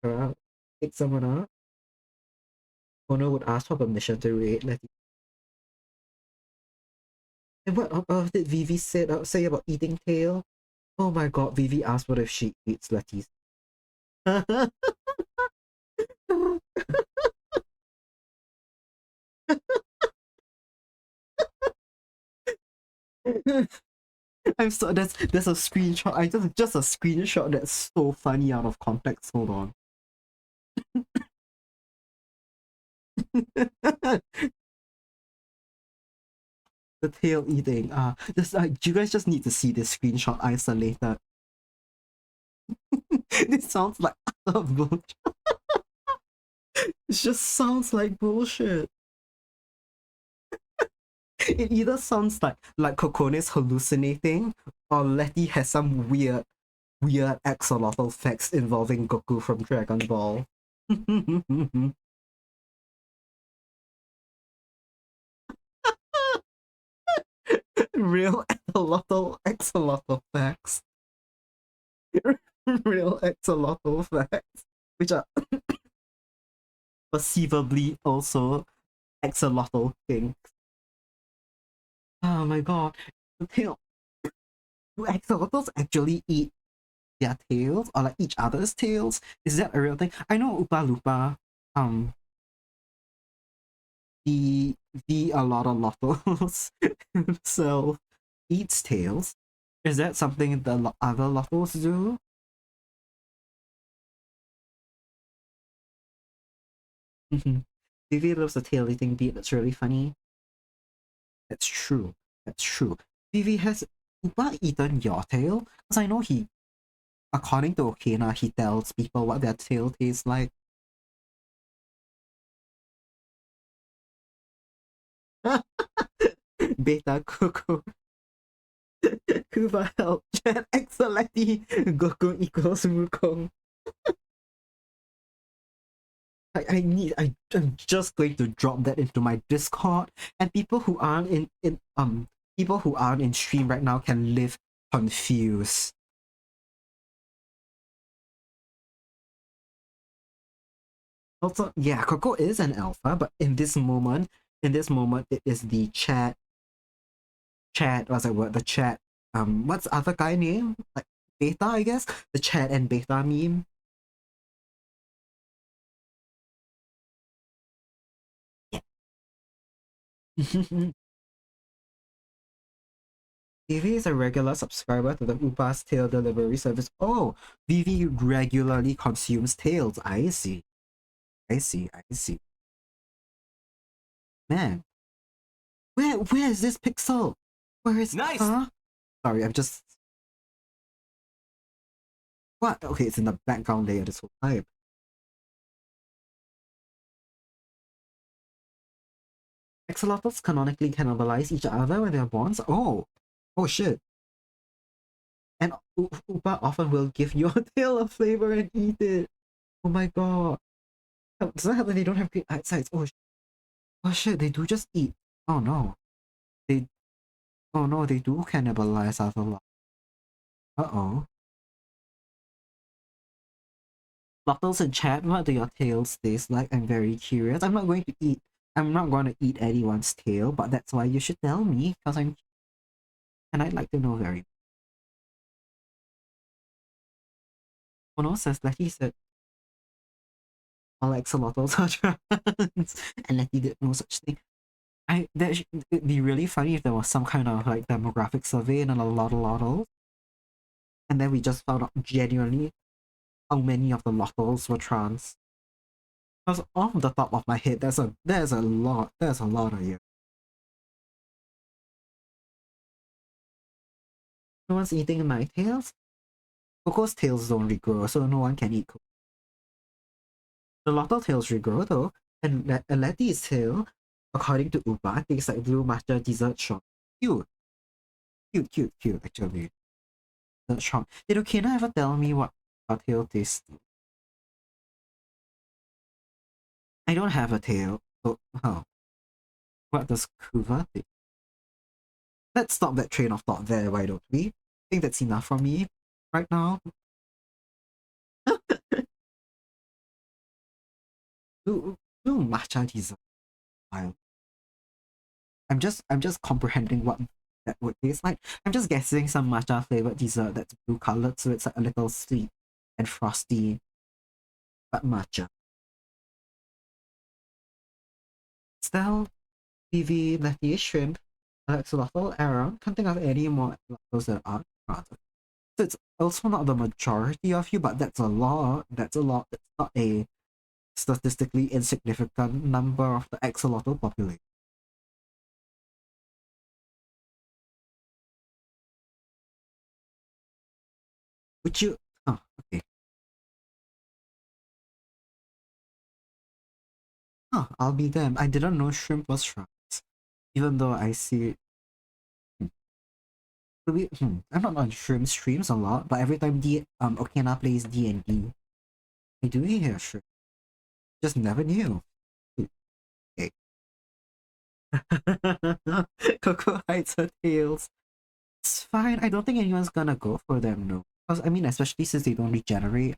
out. Kick someone out. Owner would ask for permission to raid Letty. And what on earth did Vivi say about eating tail? Oh my god, Vivi asked what if she eats Letty's. I'm so there's a screenshot. I just a screenshot that's so funny out of context. Hold on. The tail eating. This you guys just need to see this screenshot isolated. This sounds like utter bullshit. It just sounds like bullshit. It either sounds like Kokone's hallucinating, or Letty has some weird axolotl facts involving Goku from Dragon Ball. Real axolotl facts. Real axolotl facts, which are perceivably also axolotl things. Oh my god. The tail. Do axolotls actually eat their tails or like each other's tails? Is that a real thing? I know Upa Lupa, the a lot of lottles himself eats tails. Is that something the other lottles do? Vivi loves the tail eating beat. That's really funny. That's true. That's true. Vivi, has Upa eaten your tail? Because I know he, according to Okina, he tells people what their tail tastes like. Beta Coco. Kuva help. Chat Excelenti. Goku equals Wukong. I'm just going to drop that into my Discord, and people who aren't people who aren't in stream right now can live confused. Also, yeah, Coco is an alpha, but in this moment, it is the what's that word? The chat, what's the other guy name? Like Beta, I guess? The chat and Beta meme. Yeah. Vivi is a regular subscriber to the Upa's tail delivery service. Oh, Vivi regularly consumes tails. I see. I see. I see. Man, where is this pixel? Where is Nice. Huh? Sorry, I'm just what? Okay, it's in the background layer this whole time. Axolotls canonically cannibalize each other when they're born. Oh shit. And Upa often will give your tail a flavor and eat it. Oh my god. Does that happen? They don't have great eyesight. Oh shit, they do just eat. Oh no. They Oh no, they do cannibalize other lot. Uh-oh. Lottles in chat, what do your tails taste like? I'm very curious. I'm not going to eat anyone's tail, but that's why you should tell me, because I'd like to know very. Ono says Letty said all axolotls are trans, and Letty did no such thing. It'd be really funny if there was some kind of like demographic survey and a lot of lottles, and then we just found out genuinely how many of the lottles were trans. Because off the top of my head, there's a lot of you. No one's eating my tails. Coco's tails don't regrow, so no one can eat Coco. The lotto tails regrow though, and Letty's tail, according to Upa, tastes like blue matcha dessert shop. Cute. Cute, actually. Dessert shop. Did Okina ever tell me what her tail tastes? I don't have a tail, so oh. What does Kuva think? Let's stop that train of thought there, why don't we? I think that's enough from me right now. Blue matcha dessert. I'm just comprehending what that would taste like. I'm just guessing some matcha flavored dessert that's blue colored, so it's like a little sweet and frosty, but matcha. Style, PV, Letty, shrimp. Axolotl era. Can't think of any more axolotls that are not. So it's also not the majority of you, but that's a lot. That's a lot. It's not a statistically insignificant number of the axolotl population. Would you? Oh, okay. Oh, I'll be damned. I didn't know shrimp was sharks, even though I see it. I'm not on shrimp streams a lot, but every time Okina plays D&D, I do hear shrimp. Just never knew. Okay. Coco hides her tails. It's fine. I don't think anyone's gonna go for them, no. Because I mean, especially since they don't regenerate,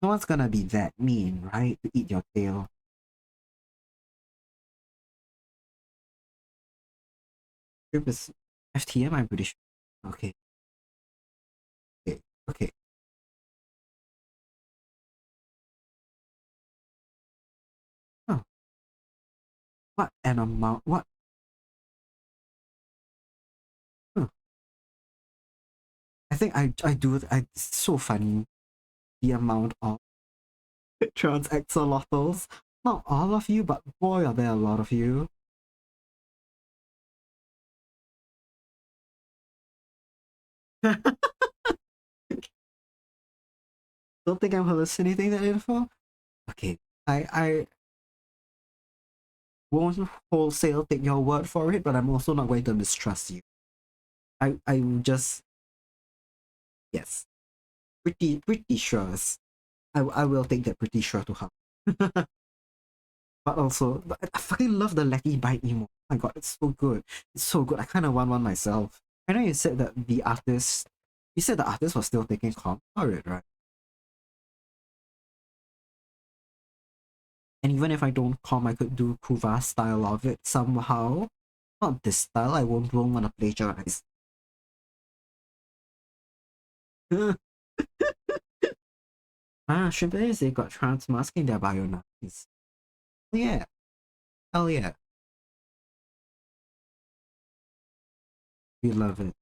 no one's gonna be that mean, right? To eat your tail. Shrimp is FTM, I'm pretty sure. Okay. Okay. Okay. Oh, what an amount. What? Huh. I think I do. It's so funny the amount of trans axolotls. Not all of you, but boy, are there a lot of you. Don't think I'm hallucinating that info. Okay, I won't wholesale take your word for it, but I'm also not going to mistrust you. I just yes, pretty sure. I will take that pretty sure to heart. But also, I fucking love the Lecky Bite emo. Oh my god, it's so good. It's so good. I kind of want one myself. I know you said that the artist. You said the artist was still taking comp for it, right? And even if I don't com, I could do Kuva style of it somehow. Not this style. I won't want to plagiarize. Shrimp they got trans masking their bio nice. Yeah, hell yeah. We love it.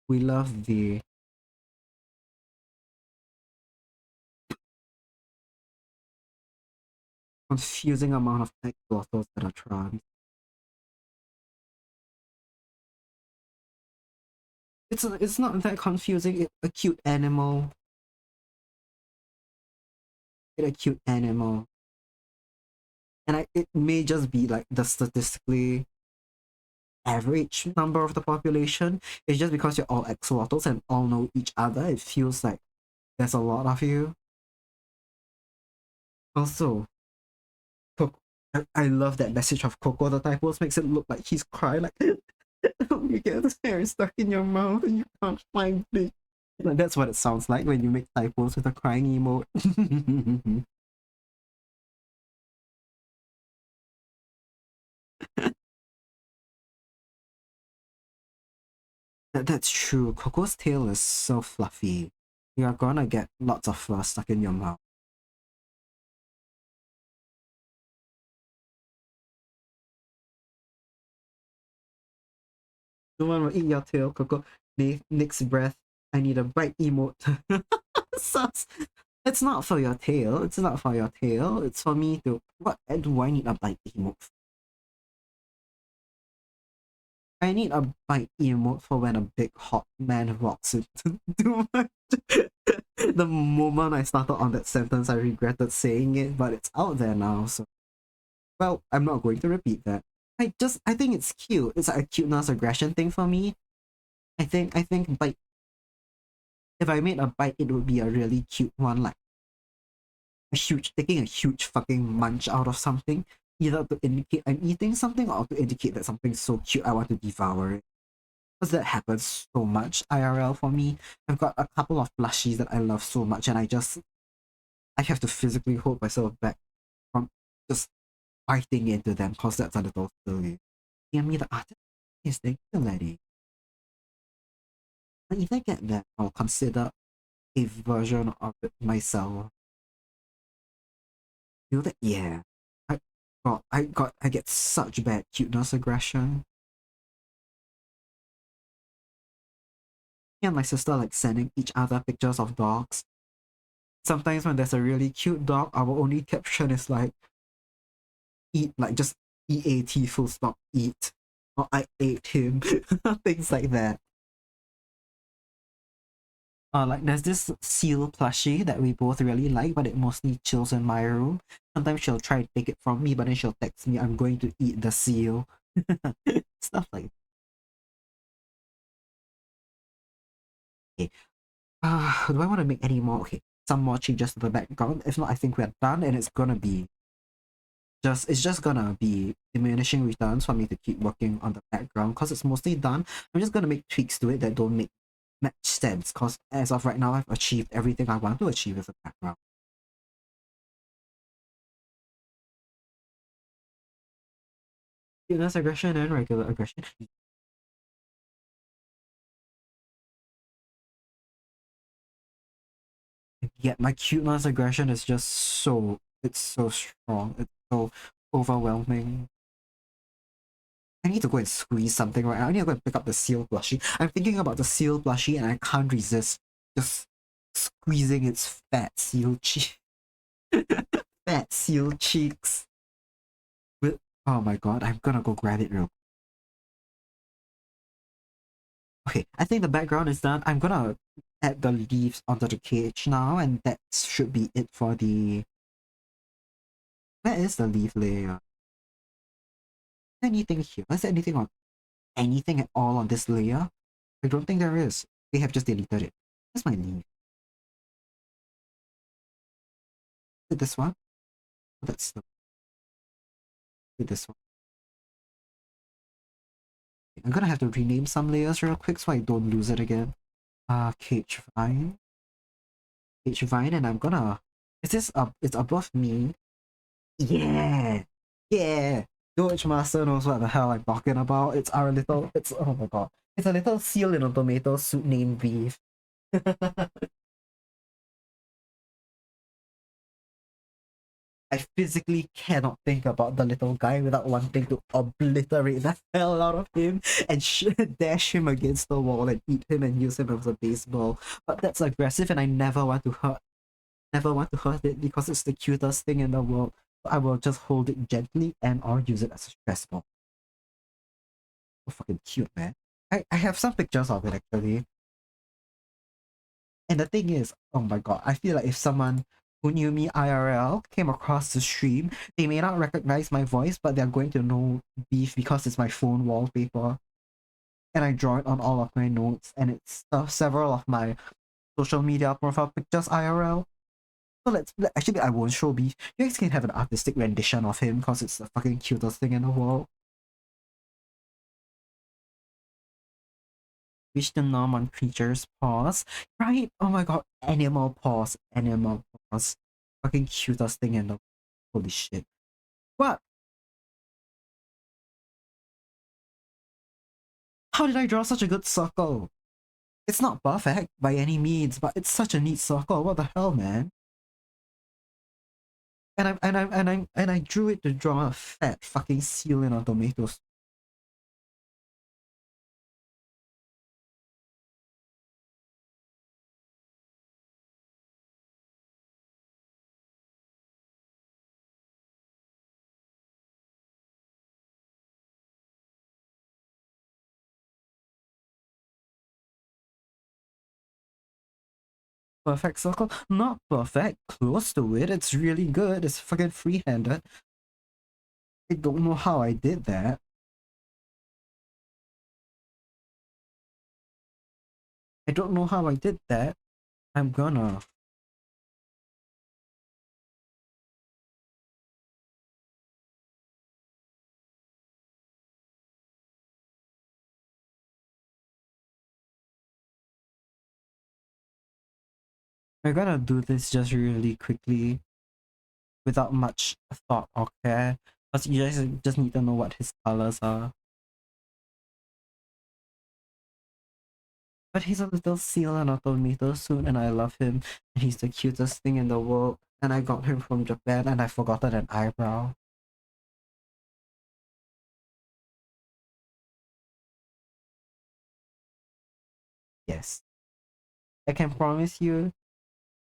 We love the confusing amount of axolotls that are trans. It's not that confusing. It's a cute animal. It's a cute animal. And it may just be like the statistically average number of the population. It's just because you're all axolotls and all know each other. It feels like there's a lot of you. Also, Coco, I love that message of Coco. The typos makes it look like he's crying, like you get his hair stuck in your mouth and you can't find it. Like, that's what it sounds like when you make typos with a crying emote. That's true. Coco's tail is so fluffy. You're gonna get lots of fur stuck in your mouth. No one will eat your tail, Coco. Next breath, I need a bite emote. Sus. It's not for your tail. It's not for your tail. It's for me to. What do I need a bite emote? I need a bite emote for when a big hot man walks into my. The moment I started on that sentence, I regretted saying it, but it's out there now. So, well, I'm not going to repeat that. I think it's cute. It's like a cuteness aggression thing for me. I think bite. If I made a bite, it would be a really cute one, like taking a huge fucking munch out of something, either to indicate I'm eating something or to indicate that something's so cute I want to devour it. Because that happens so much IRL for me. I've got a couple of plushies that I love so much, and I have to physically hold myself back from just biting into them because that's a little silly. Give me the artist is thank you, lady. If I get that, I'll consider a version of it myself. Feel that, yeah. I, god, I get such bad cuteness aggression. Me and my sister like sending each other pictures of dogs. Sometimes when there's a really cute dog, our only caption is like eat, like just EAT full stop eat. Or I ate him. Things like that. Like there's this seal plushie that we both really like, but it mostly chills in my room. Sometimes she'll try to take it from me, but then she'll text me, I'm going to eat the seal. Stuff like that. Okay. Do I want to make any more? Okay, some more changes to the background. If not, I think we're done, and it's just gonna be diminishing returns for me to keep working on the background because it's mostly done. I'm just gonna make tweaks to it that don't make much sense because as of right now, I've achieved everything I want to achieve with the background. Cuteness aggression and regular aggression. Yet my cuteness aggression is just it's so strong. It's so overwhelming. I need to go and squeeze something right now. I need to go and pick up the seal plushie. I'm thinking about the seal plushie and I can't resist just squeezing its fat seal cheek. Fat seal cheeks. Oh my god, I'm gonna go grab it real. Okay, I think the background is done. I'm gonna add the leaves onto the cage now, and that should be it for the... Where is the leaf layer? Anything here? Is there anything at all on this layer? I don't think there is. They have just deleted it. Where's my leaf? Is it this one? Oh, that's the... Is it this one? I'm gonna have to rename some layers real quick so I don't lose it again. Cage vine. Cage vine, and I'm gonna... Is this up? It's above me. Yeah! Yeah! George Master knows what the hell I'm talking about. It's our little... It's... Oh my god. It's a little seal in a tomato soup named Beef. I physically cannot think about the little guy without wanting to obliterate the hell out of him and dash him against the wall and eat him and use him as a baseball. But that's aggressive and I never want to hurt it because it's the cutest thing in the world. So I will just hold it gently and or use it as a stress ball. So fucking cute, man. I have some pictures of it actually. And the thing is, oh my god, I feel like if someone who knew me IRL came across the stream, they may not recognize my voice, but they're going to know Beef because it's my phone wallpaper. And I draw it on all of my notes, and it's several of my social media profile pictures IRL. So actually, I won't show Beef. You guys can have an artistic rendition of him because it's the fucking cutest thing in the world. Reach the norm on creatures' paws. Right? Oh my god, animal paws. Animal paws. Fucking cutest thing in the... Holy shit. What? How did I draw such a good circle? It's not perfect by any means, but it's such a neat circle. What the hell, man? And I drew it to draw a fat fucking seal in a tomato. Perfect circle? Not perfect. Close to it. It's really good. It's fucking free-handed. I don't know how I did that. I don't know how I did that. I'm gonna... I'm gonna do this just really quickly without much thought or care. Because you guys just need to know what his colors are. But he's a little seal in a tomato suit and I love him. And he's the cutest thing in the world. And I got him from Japan and I've forgotten an eyebrow. Yes. I can promise you,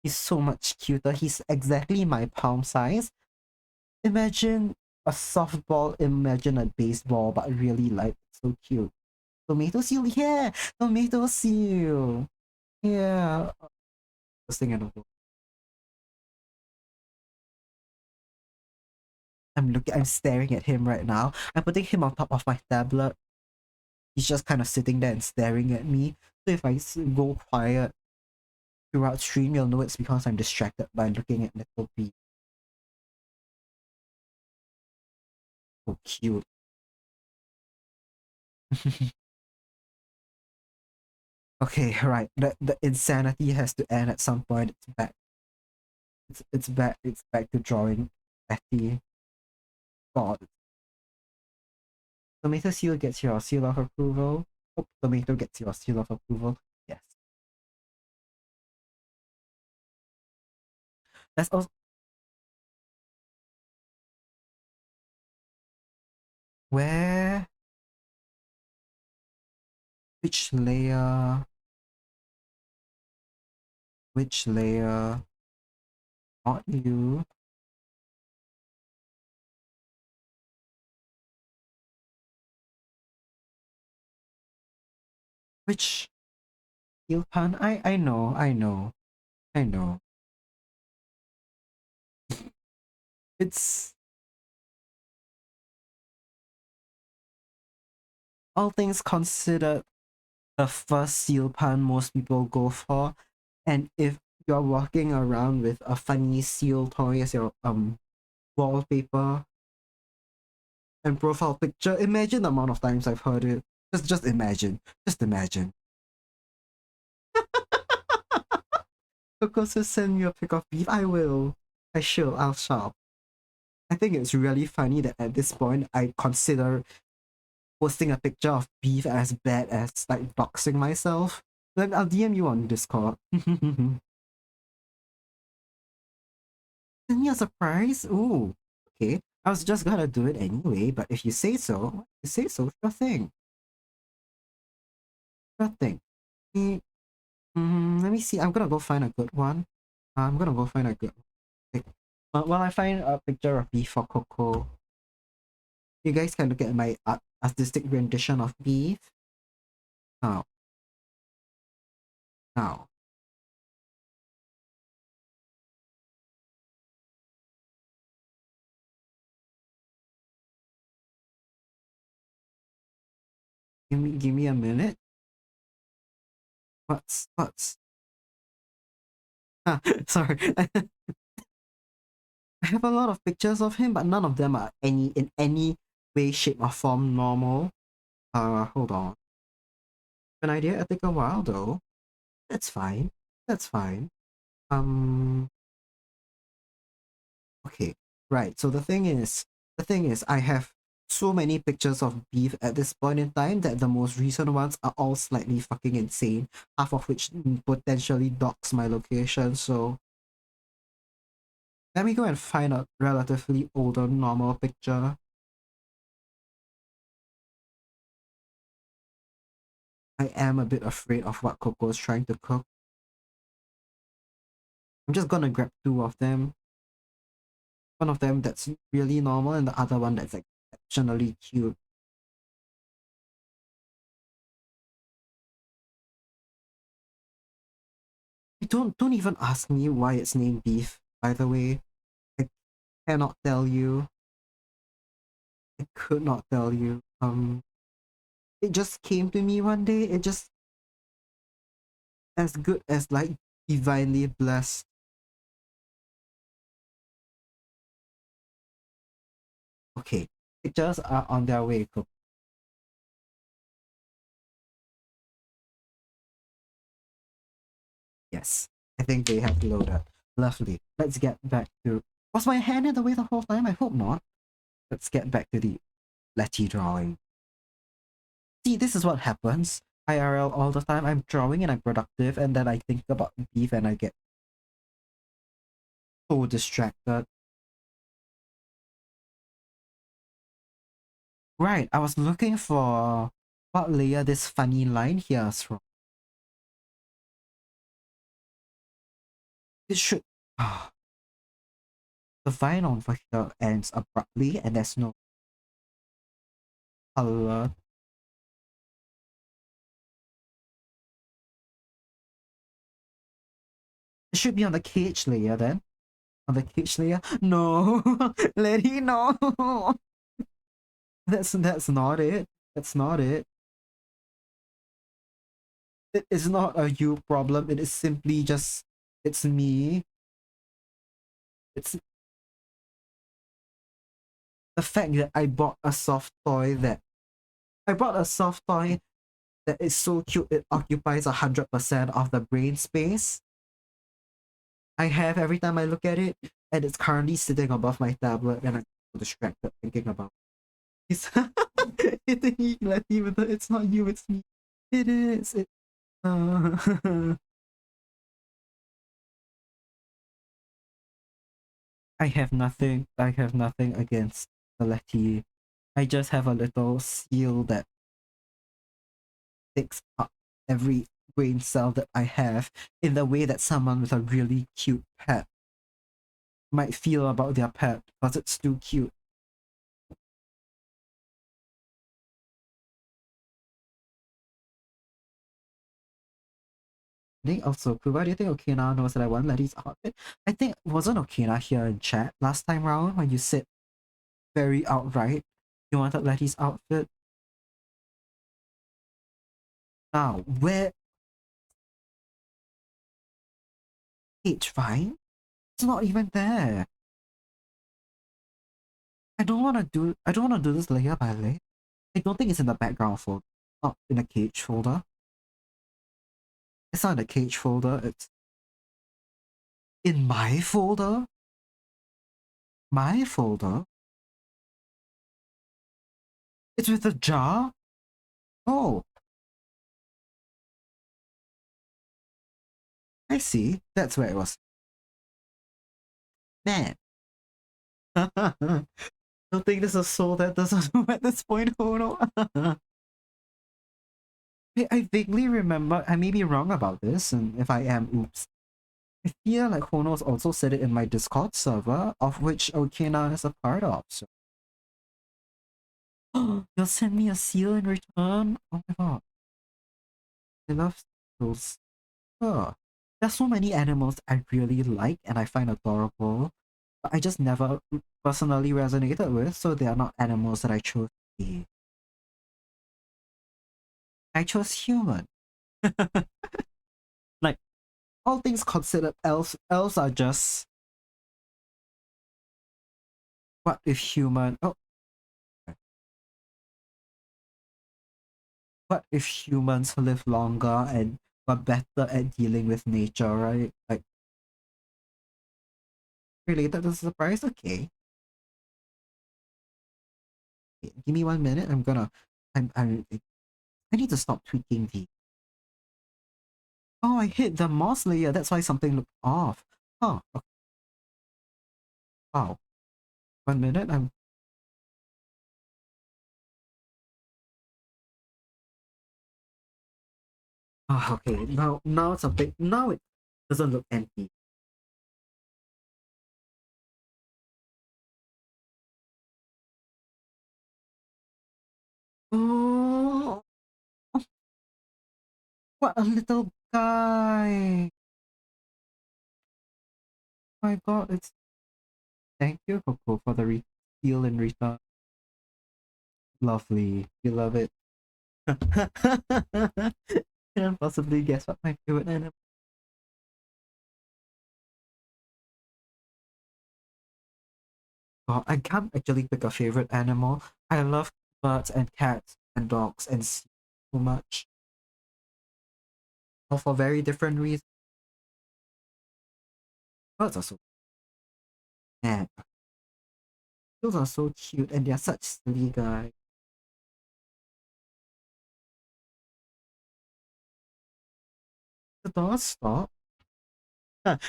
he's so much cuter. He's exactly my palm size. Imagine a softball, imagine a baseball, but really light. So cute. Tomato seal, yeah! Tomato seal! Yeah. First thing in the world. I'm staring at him right now. I'm putting him on top of my tablet. He's just kind of sitting there and staring at me. So if I go quiet throughout stream, you'll know it's because I'm distracted by looking at little B. So cute. Okay, right. The insanity has to end at some point. It's back. It's back. It's back to drawing Betty. God. Tomato seal gets your seal of approval. Oh, tomato gets your seal of approval. Yes. That's also where. Which layer? Which layer? Not you. Which heel pan? I know. I know. I know. It's all things considered the first seal pan most people go for. And if you're walking around with a funny seal toy as your wallpaper and profile picture, imagine the amount of times I've heard it. Just imagine. Just imagine. Coco says send me a pic of beef. I will. I shall. I'll shop. I think it's really funny that at this point I consider posting a picture of beef as bad as like doxing myself. Then I'll DM you on Discord. Send me a surprise? Ooh. Okay. I was just gonna do it anyway, but if you say so, sure thing. Sure thing. Let me see. I'm gonna go find a good one. I'm gonna go find a good one. While I find a picture of beef for Coco, you guys can look at my artistic rendition of beef. Now, now. Give me a minute. What's sorry. I have a lot of pictures of him, but none of them are in any way, shape, or form normal. Hold on. An idea? It take a while though. That's fine. That's fine. Okay, right. So the thing is, I have so many pictures of beef at this point in time that the most recent ones are all slightly fucking insane. Half of which potentially docks my location. So let me go and find a relatively older normal picture. I am a bit afraid of what Coco's trying to cook. I'm just gonna grab two of them. One of them that's really normal and the other one that's exceptionally cute. Don't even ask me why it's named beef, by the way. I cannot tell you. I could not tell you. It just came to me one day. It just as good as like divinely blessed. Okay, pictures are on their way. Yes, I think they have loaded. Lovely. Let's get back to. Was my hand in the way the whole time? I hope not. Let's get back to the Letty drawing. See, this is what happens. IRL all the time. I'm drawing and I'm productive, and then I think about beef and I get so distracted. Right, I was looking for what layer this funny line here is from. It should. The vinyl over here ends abruptly and there's no color. It should be on the cage layer then. On the cage layer? No! Letty, no! That's not it. That's not it. It is not a you problem. It is simply just it's me. It's the fact that I bought a soft toy that is so cute it occupies 100% of the brain space I have every time I look at it, and it's currently sitting above my tablet, and I'm so distracted thinking about it. It's hitting me, Letty, with the, it's not you, it's me. It is. I have nothing. I have nothing against the Letty. I just have a little seal that takes up every brain cell that I have in the way that someone with a really cute pet might feel about their pet because it's too cute. I think also, Kuva, do you think Okina knows that I want Letty's outfit? I think wasn't Okina here in chat last time round when you said very outright you wanted Letty's outfit? Now, where H5? It's not even there. I don't wanna do this layer by layer. I don't think it's in the background folder. Not in the cage folder. It's not in the cage folder, it's in my folder? My folder? It's with a jar? Oh, I see. That's where it was. Man. Don't think there's a soul that doesn't know at this point, oh no. I vaguely remember, I may be wrong about this, and if I am, oops. I feel like Hono's also said it in my Discord server, of which Okina is a part of, so. You'll send me a seal in return? Oh my god. I love seals. Oh. There's so many animals I really like and I find adorable, but I just never personally resonated with, so they are not animals that I chose to be. I chose human. Like, all things considered, elves are just what if human what if humans live longer and were better at dealing with nature, right? Like related to surprise? Okay. Give me 1 minute. I need to stop tweaking the oh I hit the moss layer, that's why something looked off. Huh. Okay. Wow. 1 minute, okay, now something now it doesn't look empty. Oh, what a little guy. My god, it's thank you, Coco, for the seal in return. Lovely. You love it. Can't possibly guess what my favorite animal. Oh, I can't actually pick a favorite animal. I love birds and cats and dogs and sea so much. All for very different reasons. Birds are so mad. Those are so cute and they're such silly guys. The doors stop. The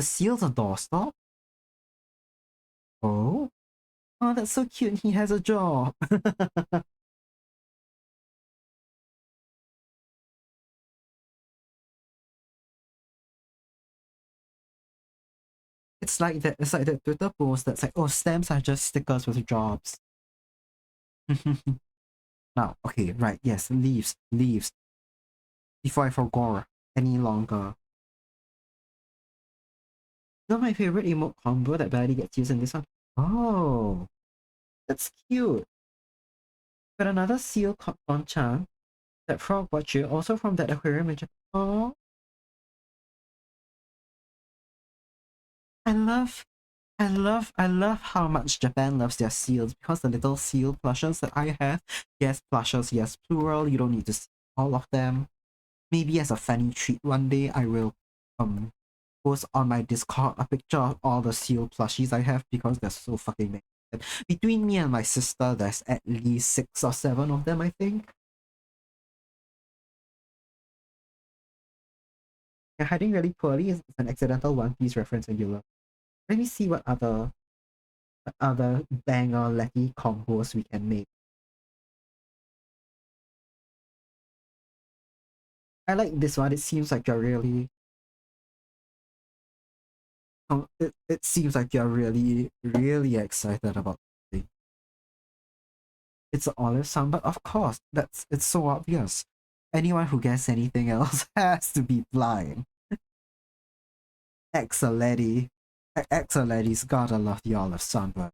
seal's a doorstop? Oh? Oh, that's so cute. He has a job. It's like that. It's like that Twitter post that's like, "Oh, stamps are just stickers with jobs." Now, okay, right, yes, leaves, leaves. Before I forgot any longer. Not my favorite emote combo that barely gets used in this one. Oh, that's cute. Got another seal on Chan. That frog watcher, also from that aquarium in Japan. Oh, I love I love how much Japan loves their seals because the little seal plushes that I have, yes, plushes, yes, plural, you don't need to see all of them. Maybe as a funny treat one day I will post on my Discord a picture of all the seal plushies I have because there's so fucking many. Between me and my sister, there's at least 6 or 7 of them, I think. You're hiding really poorly is an accidental One Piece reference and you love. Let me see what other banger lucky combos we can make. I like this one. It seems like you're really it seems like you're really excited about it. It's an olive sound, but of course, it's so obvious. Anyone who gets anything else has to be blind. Exaledi. Exaledi's gotta love the olive sunburn.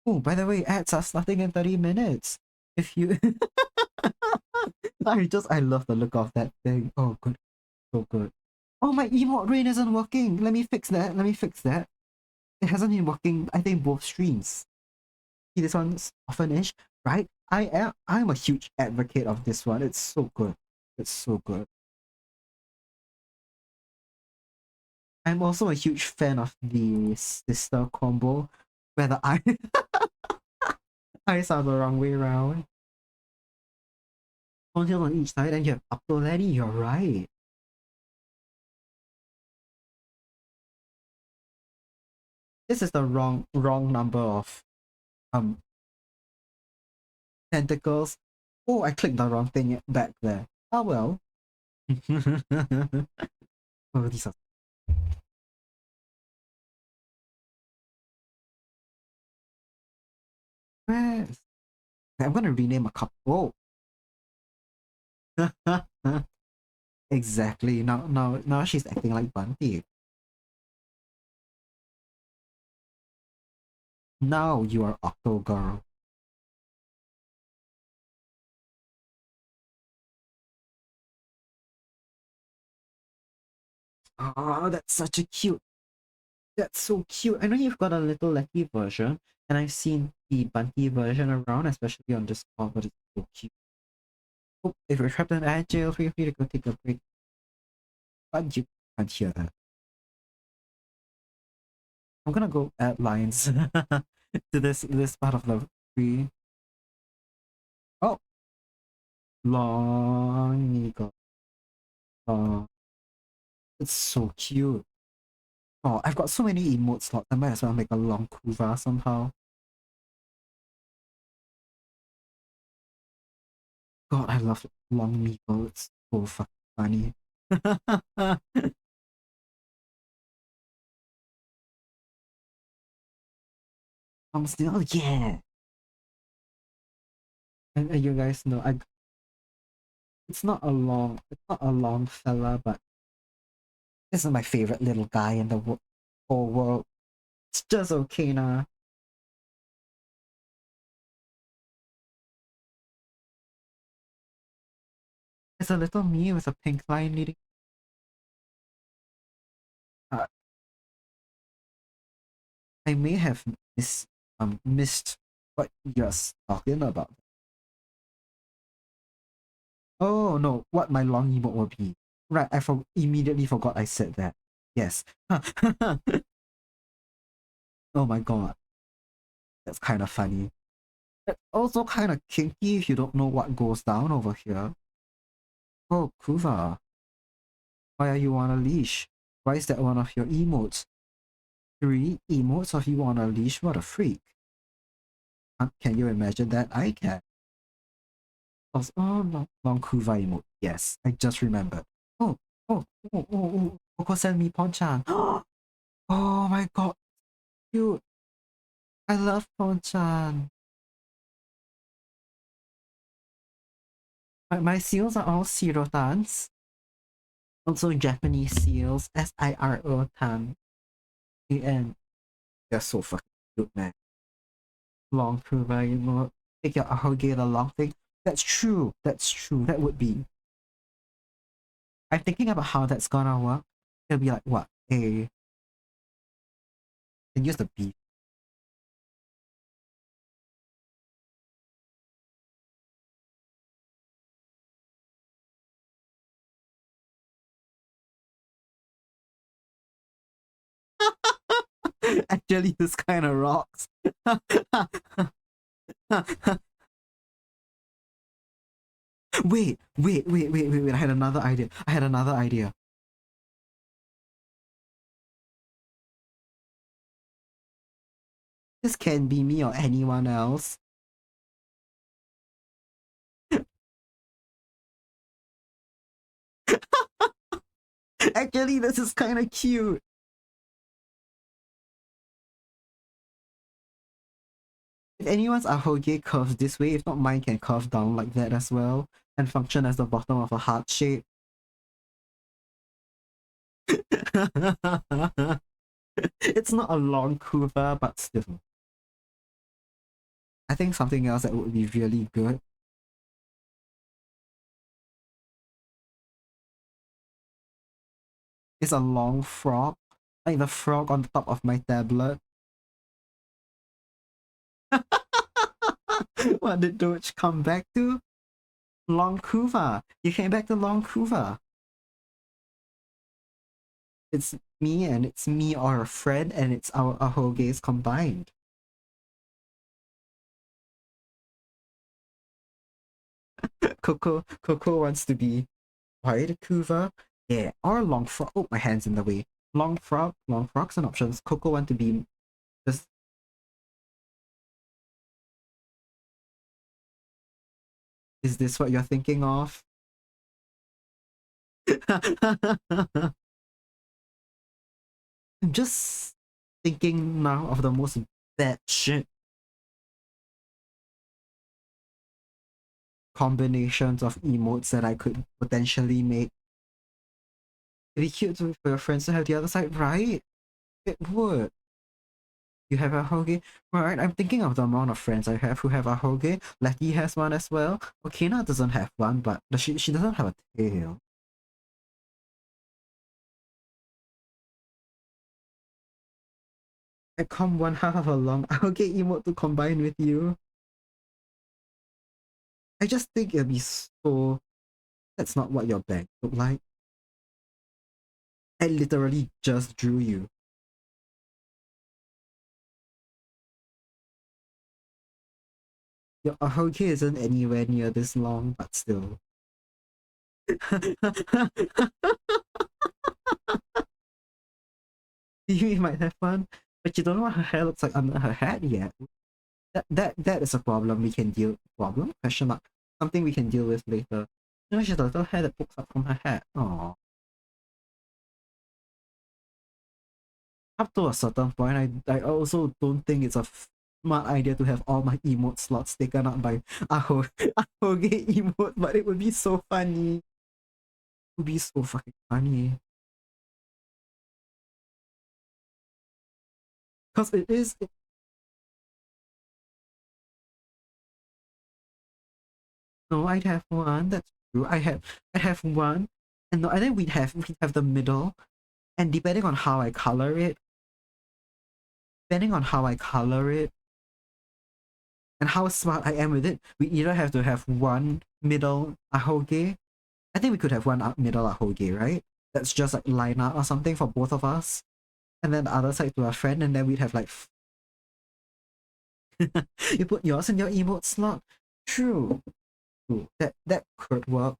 Oh, by the way, ads are starting in 30 minutes. If you I love the look of that thing. Oh good, so good. Oh, my emote rain isn't working. Let me fix that. Let me fix that. It hasn't been working, I think, both streams. See, this one's often-ish, right? I'm a huge advocate of this one. It's so good. It's so good. I'm also a huge fan of the sister combo, where the eyes are the wrong way around. Ponytail on each side, and you have upper lady. You're right. This is the wrong number of um tentacles. Oh, I clicked the wrong thing back there. Oh well. Oh, these are. Yes. I'm gonna rename a couple. Oh. Exactly. Now she's acting like Bunty. Now you are Octo Girl. Oh, that's such a cute. That's so cute. I know you've got a little Lecky version, and I've seen the Bunty version around, especially on Discord, but it's so cute. Oh, if you're trapped in ad jail, feel free to go take a break. But you can't hear that. I'm gonna go add lines to this part of the tree. Oh, long eagle. Oh, it's so cute. Oh, I've got so many emote slots. I might as well make a long Kuva somehow. God, I love long Meeple. It's so fucking funny. I'm still, yeah. And you guys know, it's not a long fella, but this is my favorite little guy in the whole world. It's just okay now. It's a little me with a pink line leading. Uh, I may have missed what you're talking about. Oh no, what my long emote will be. Right, immediately forgot I said that. Yes. Oh my god, that's kind of funny. It's also kind of kinky if you don't know what goes down over here. Oh, Kuva, why are you on a leash? Why is that one of your emotes? 3 emotes of you on a leash? What a freak. Can you imagine that? I can. Long Kuva emote. Yes, I just remembered. Oh, Coco sent me Ponchan. Oh my god, cute. I love Ponchan. My seals are all Sirotans. Also Japanese seals. Siro-tan. And they're so fucking cute, man. Long Kuva emote. Take your Ahoge the long thing. That's true. That's true. That would be. I'm thinking about how that's gonna work. It'll be like what? And use the B. Actually, this kind of rocks. Wait. I had another idea. This can be me or anyone else. Actually, this is kind of cute. If anyone's ahoge curves this way, if not mine can curve down like that as well and function as the bottom of a heart shape. It's not a long Kuva, but still. I think something else that would be really good is a long frog. Like the frog on the top of my tablet. What did Doge come back to? Long Kuva. You came back to Long Kuva. It's me or a friend, and it's our ahoges combined. Coco wants to be White Kuva. Yeah, or Long Frog. Oh, my hand's in the way. Long Frog's an option. Coco want to be just. Is this what you're thinking of? I'm just thinking now of the most bad shit combinations of emotes that I could potentially make. It'd be cute for your friends to have the other side, right? It would. You have a hoge? Right, I'm thinking of the amount of friends I have who have a hoge. Letty has one as well. Okina doesn't have one, but she doesn't have a tail. I come one half of a long hoge emote to combine with you. I just think it'd be so. That's not what your bag look like. I literally just drew you. Your ahoge isn't anywhere near this long, but still. You might have one, but you don't know what her hair looks like under her hat yet. That is a problem we can deal. Problem? Question mark. Something we can deal with later. You know, she has a little hair that pokes up from her hat. Aww. Up to a certain point, I also don't think it's a smart idea to have all my emote slots taken up by Ahoge emote, but it would be so funny. It would be so fucking funny. Because it is. No, I'd have one. That's true. I have one, and no, I think we'd have the middle, and depending on how I color it, and how smart I am with it, we either have to have one middle ahoge. I think we could have one middle ahoge, right? That's just like line art or something for both of us, and then the other side to our friend, and then we'd have like. You put yours in your emote slot. True. True. That could work.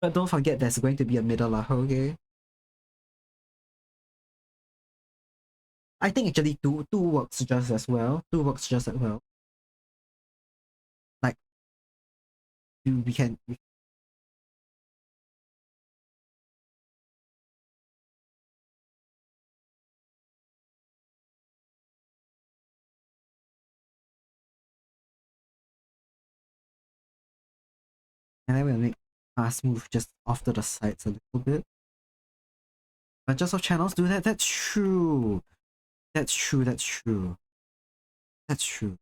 But don't forget, there's going to be a middle ahoge. I think actually two works just as well. Two works just as well. Like we can. And then we'll make fast move just off to the sides a little bit. Bunches of channels do that. That's true. That's true. That's true. That's true.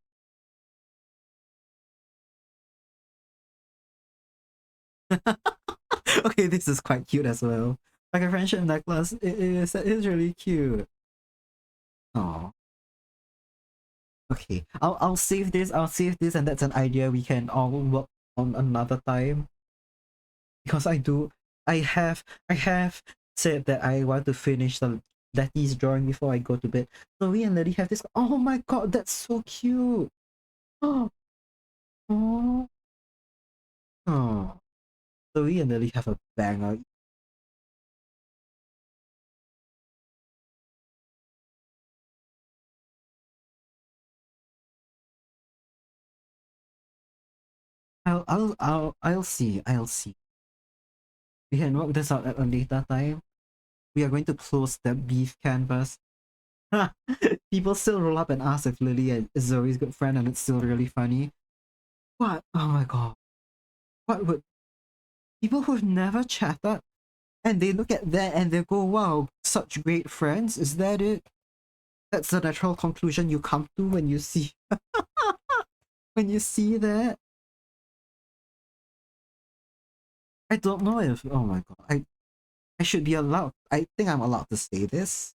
Okay, this is quite cute as well. Like a friendship necklace. It is really cute. Oh. Okay. I'll save this. I'll save this, and that's an idea we can all work on another time. Because I have said that I want to finish the Letty's drawing before I go to bed. So we and Letty have this. Oh my god, that's so cute. Oh, oh, oh. So we and Letty have a banger. I'll see. I'll see. We can work this out at a later time. We are going to close the beef canvas. People still roll up and ask if Lily is Zoe's good friend, and it's still really funny. What? Oh my god. What would people who've never chatted and they look at that and they go, wow, such great friends? Is that it? That's the natural conclusion you come to when you see when you see that? I don't know if oh my god. I should be allowed. I think I'm allowed to say this.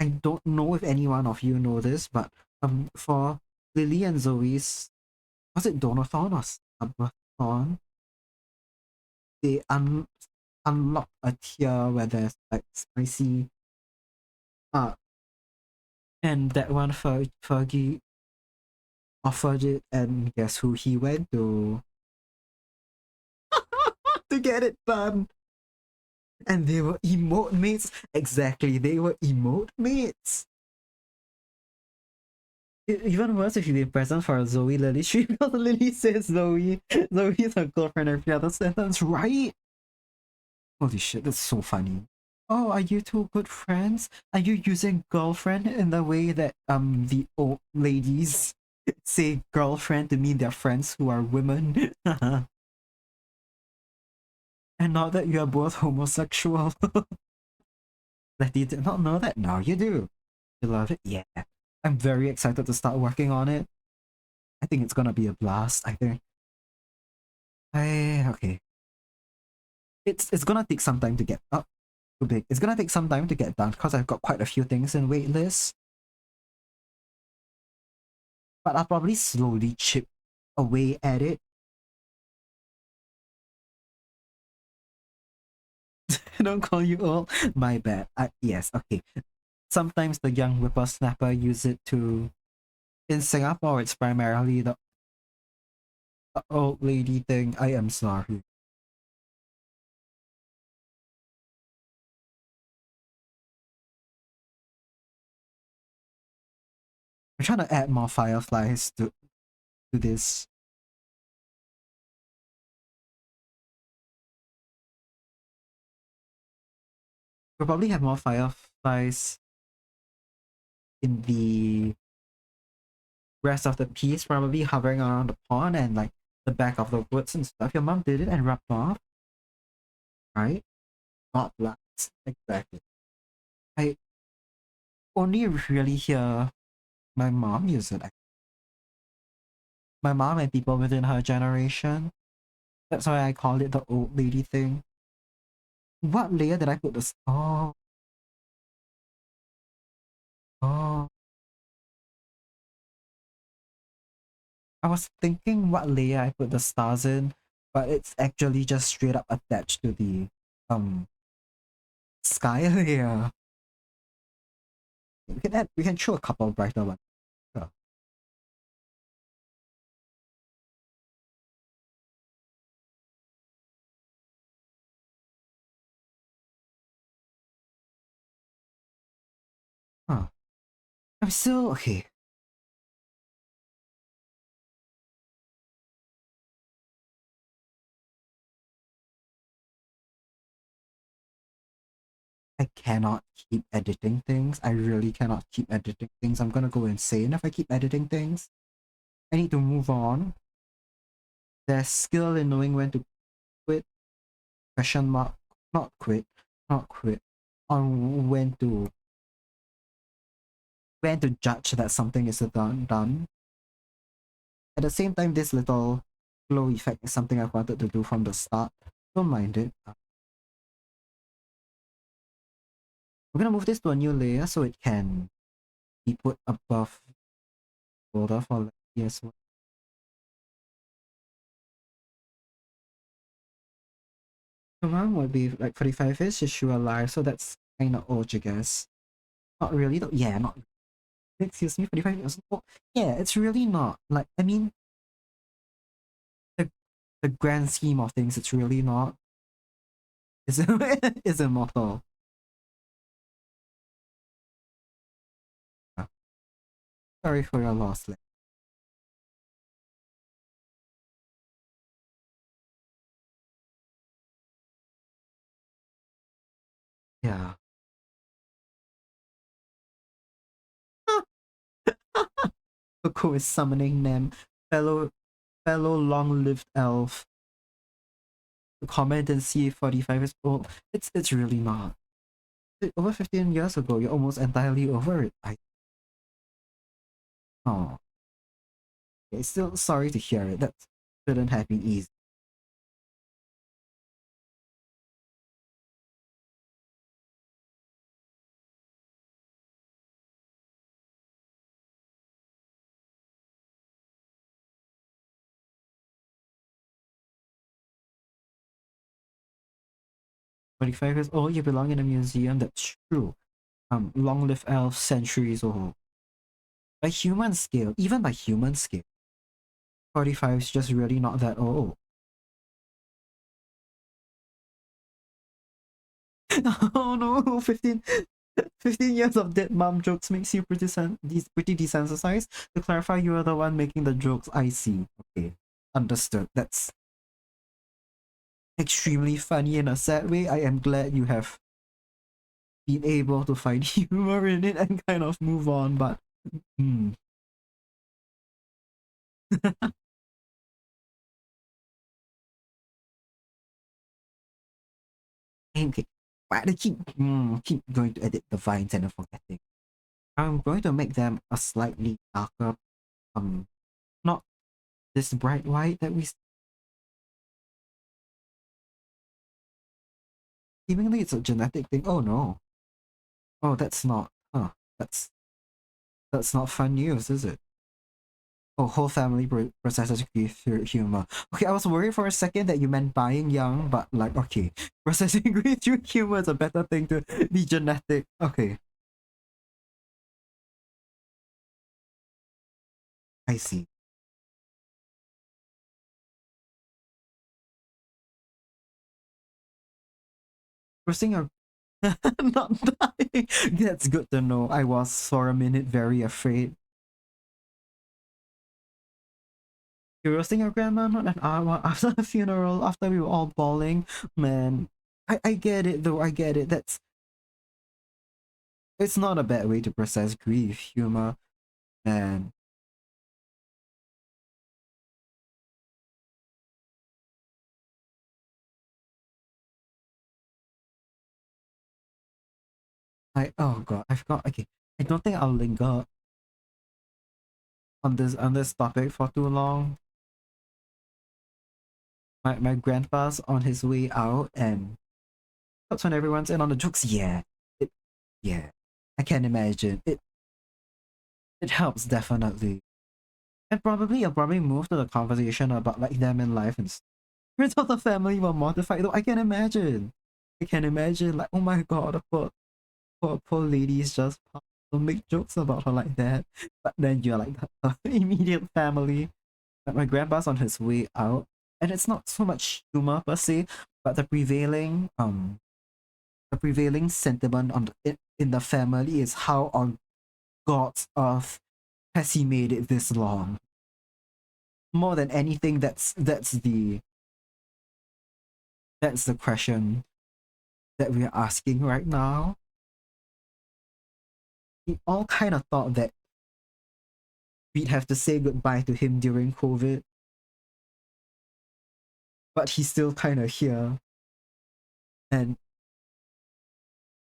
I don't know if any one of you know this, but for Lily and Zoe's, was it Donathon or Subathon? They unlock a tier where there's like spicy and that one Fergie offered it, and guess who he went to to get it done? And they were emote mates. Exactly, they were emote mates. Even worse if you've been present for a Zoe Lily stream because Lily says Zoe's her girlfriend every other sentence, right? Holy shit, that's so funny. Oh, are you two good friends? Are you using girlfriend in the way that the old ladies say girlfriend to mean their friends who are women? And not that you are both homosexual. That you did not know that? Now you do. You love it? Yeah. I'm very excited to start working on it. I think it's gonna be a blast, I think. Okay. It's gonna take some time to get up too big. It's gonna take some time to get done because I've got quite a few things in waitlist. But I'll probably slowly chip away at it. I don't call you old. My bad. Yes, okay. Sometimes the young whippersnapper use it to. In Singapore, it's primarily the old lady thing. I am sorry. I'm trying to add more fireflies to this. We'll probably have more fireflies in the rest of the piece, probably hovering around the pond and like the back of the woods and stuff. Your mom did it and rubbed off, right? Not last. Exactly. I only really hear my mom use it. My mom and people within her generation. That's why I call it the old lady thing. What layer did I put this? Oh, oh. I was thinking what layer I put the stars in, but it's actually just straight up attached to the um sky layer. We can show a couple of brighter ones. Sure. Huh. I'm still okay. I cannot keep editing things. I really cannot keep editing things. I'm gonna go insane if I keep editing things. I need to move on. There's skill in knowing when to quit. Question mark. Not quit. Not quit. On when to judge that something is done. At the same time, this little glow effect is something I've wanted to do from the start. Don't mind it. We're gonna move this to a new layer so it can be put above folder for yes. Around would be like 45 is just you alive, so that's kinda old, I guess. Not really though. Yeah, not excuse me, 45 years old. Yeah, it's really not. Like I mean the grand scheme of things, it's really not. It's immortal. Sorry for your loss. Yeah. Coco is summoning them. Fellow long-lived elf. To comment and see if 45 is old. It's really not. Over 15 years ago, you're almost entirely over it. Oh. Okay, still sorry to hear it. That shouldn't have been easy. Twenty-five years old, you belong in a museum. That's true. Long-lived elf, centuries old. By human scale, even by human scale, 45 is just really not that old. Oh no, 15 years of dead mom jokes makes you pretty desensitized. To clarify, you are the one making the jokes. I see. Okay, understood. That's extremely funny in a sad way. I am glad you have been able to find humor in it and kind of move on, but hmm. Okay. Why do keep going to edit the vines and then forgetting? I'm going to make them a slightly darker, not this bright white that we seemingly it's a genetic thing. Oh no. Oh, that's not. Huh. That's not fun news, is it? Oh, whole family processes grief through humor. Okay, I was worried for a second that you meant buying young, but like, okay, processing grief through humor is a better thing to be genetic. Okay, I see. Roasting your not dying. That's good to know. I was for a minute very afraid. You're roasting your grandma not an hour after the funeral, after we were all bawling. Man, I get it though, I get it. It's not a bad way to process grief, humor, and oh god, I forgot. Okay, I don't think I'll linger on this topic for too long. My grandpa's on his way out, and that's when everyone's in on the jokes. Yeah, it, yeah, I can imagine it helps definitely, and probably I'll probably move to the conversation about like them in life and rest of the family were mortified. Though I can imagine, like oh my god, the poor lady's just don't make jokes about her like that. But then you're like the immediate family. Like my grandpa's on his way out, and it's not so much humor per se, but the prevailing sentiment in the family is how on God's earth has he made it this long. More than anything, that's the question. that we're asking right now. We all kind of thought that we'd have to say goodbye to him during COVID, but he's still kind of here. And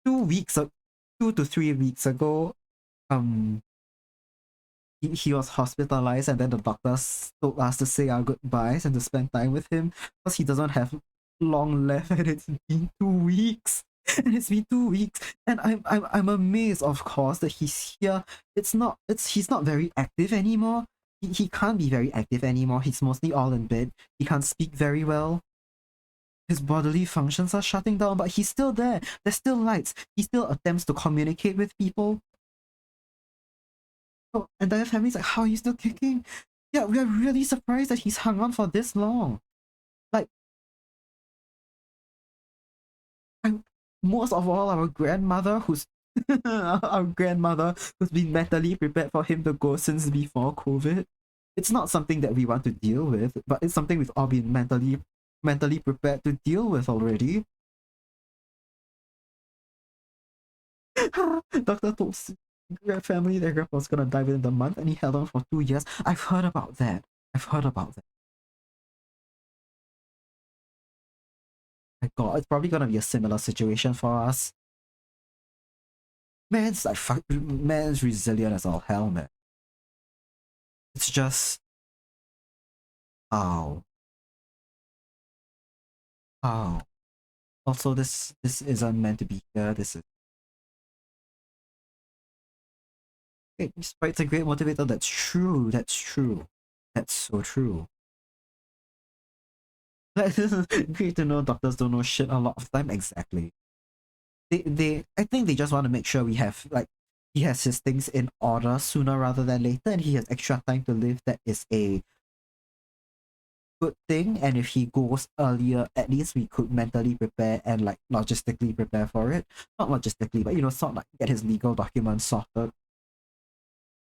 2 weeks, 2 to 3 weeks ago, um, he was hospitalized, and then the doctors told us to say our goodbyes and to spend time with him because he doesn't have long left, and it's been 2 weeks. And it's been 2 weeks, and I'm amazed, of course, that he's here. He's not very active anymore. He can't be very active anymore. He's mostly all in bed. He can't speak very well. His bodily functions are shutting down, but he's still there. There's still lights. He still attempts to communicate with people. So entire family's like, how are you still kicking? Yeah, we are really surprised that he's hung on for this long. Like, I, most of all, our grandmother who's our grandmother who's been mentally prepared for him to go since before COVID. It's not something that we want to deal with, but it's something we've all been mentally prepared to deal with already. Doctor told family their grandpa was gonna die within the month, and he held on for 2 years. I've heard about that. I've heard about that. My God, it's probably gonna be a similar situation for us. Man's like man's resilient as all hell, man. It's just how. How. Also, this isn't meant to be here. This is it's a great motivator. That's true. That's true. That's so true. Great to know doctors don't know shit a lot of time. Exactly. I think they just want to make sure we have like he has his things in order sooner rather than later, and he has extra time to live. That is a good thing. And if he goes earlier, at least we could mentally prepare and like logistically prepare for it. Not logistically, but sort of like get his legal documents sorted.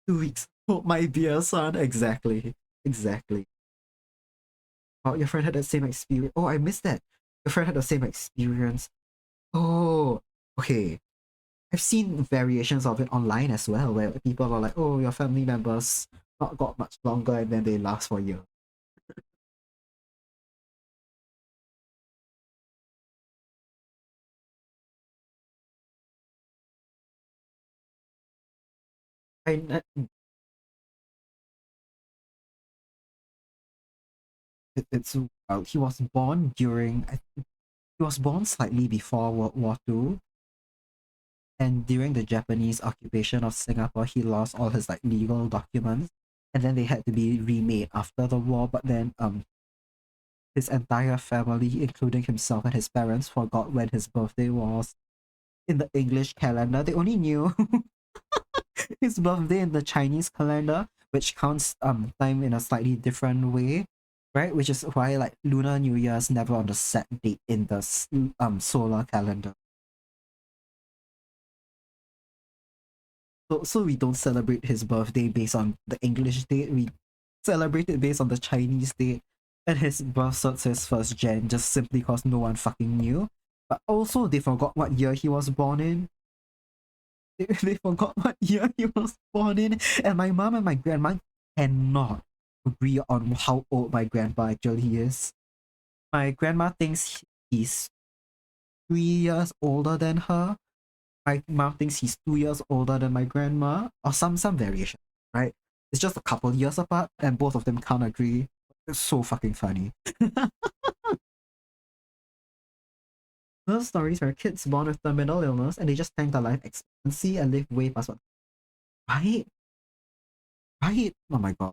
2 weeks. Hold my beer, son. Exactly. Exactly. Oh, your friend had the same experience. Oh, I missed that. Your friend had the same experience. Oh, okay. I've seen variations of it online as well, where people are like, "Oh, your family members not got much longer, and then they last for a year." I, it's he was born during he was born slightly before World War II, and during the Japanese occupation of Singapore, he lost all his like legal documents, and then they had to be remade after the war. But then his entire family, including himself and his parents, forgot when his birthday was in the English calendar. They only knew his birthday in the Chinese calendar, which counts time in a slightly different way, right? Which is why like Lunar New Year is never on the set date in the solar calendar. So we don't celebrate his birthday based on the English date. We celebrate it based on the Chinese date. And his birth cert says 1st Jan just simply because no one fucking knew. But also they forgot what year he was born in. They forgot what year he was born in. And my mom and my grandma cannot agree on how old my grandpa actually is. My grandma thinks he's 3 years older than her. My mom thinks he's 2 years older than my grandma, or some variation, right? It's just a couple years apart, and both of them can't agree. It's so fucking funny. Those stories where kids born with terminal illness and they just tank their life expectancy and live way past what. Right? Right? Oh my god.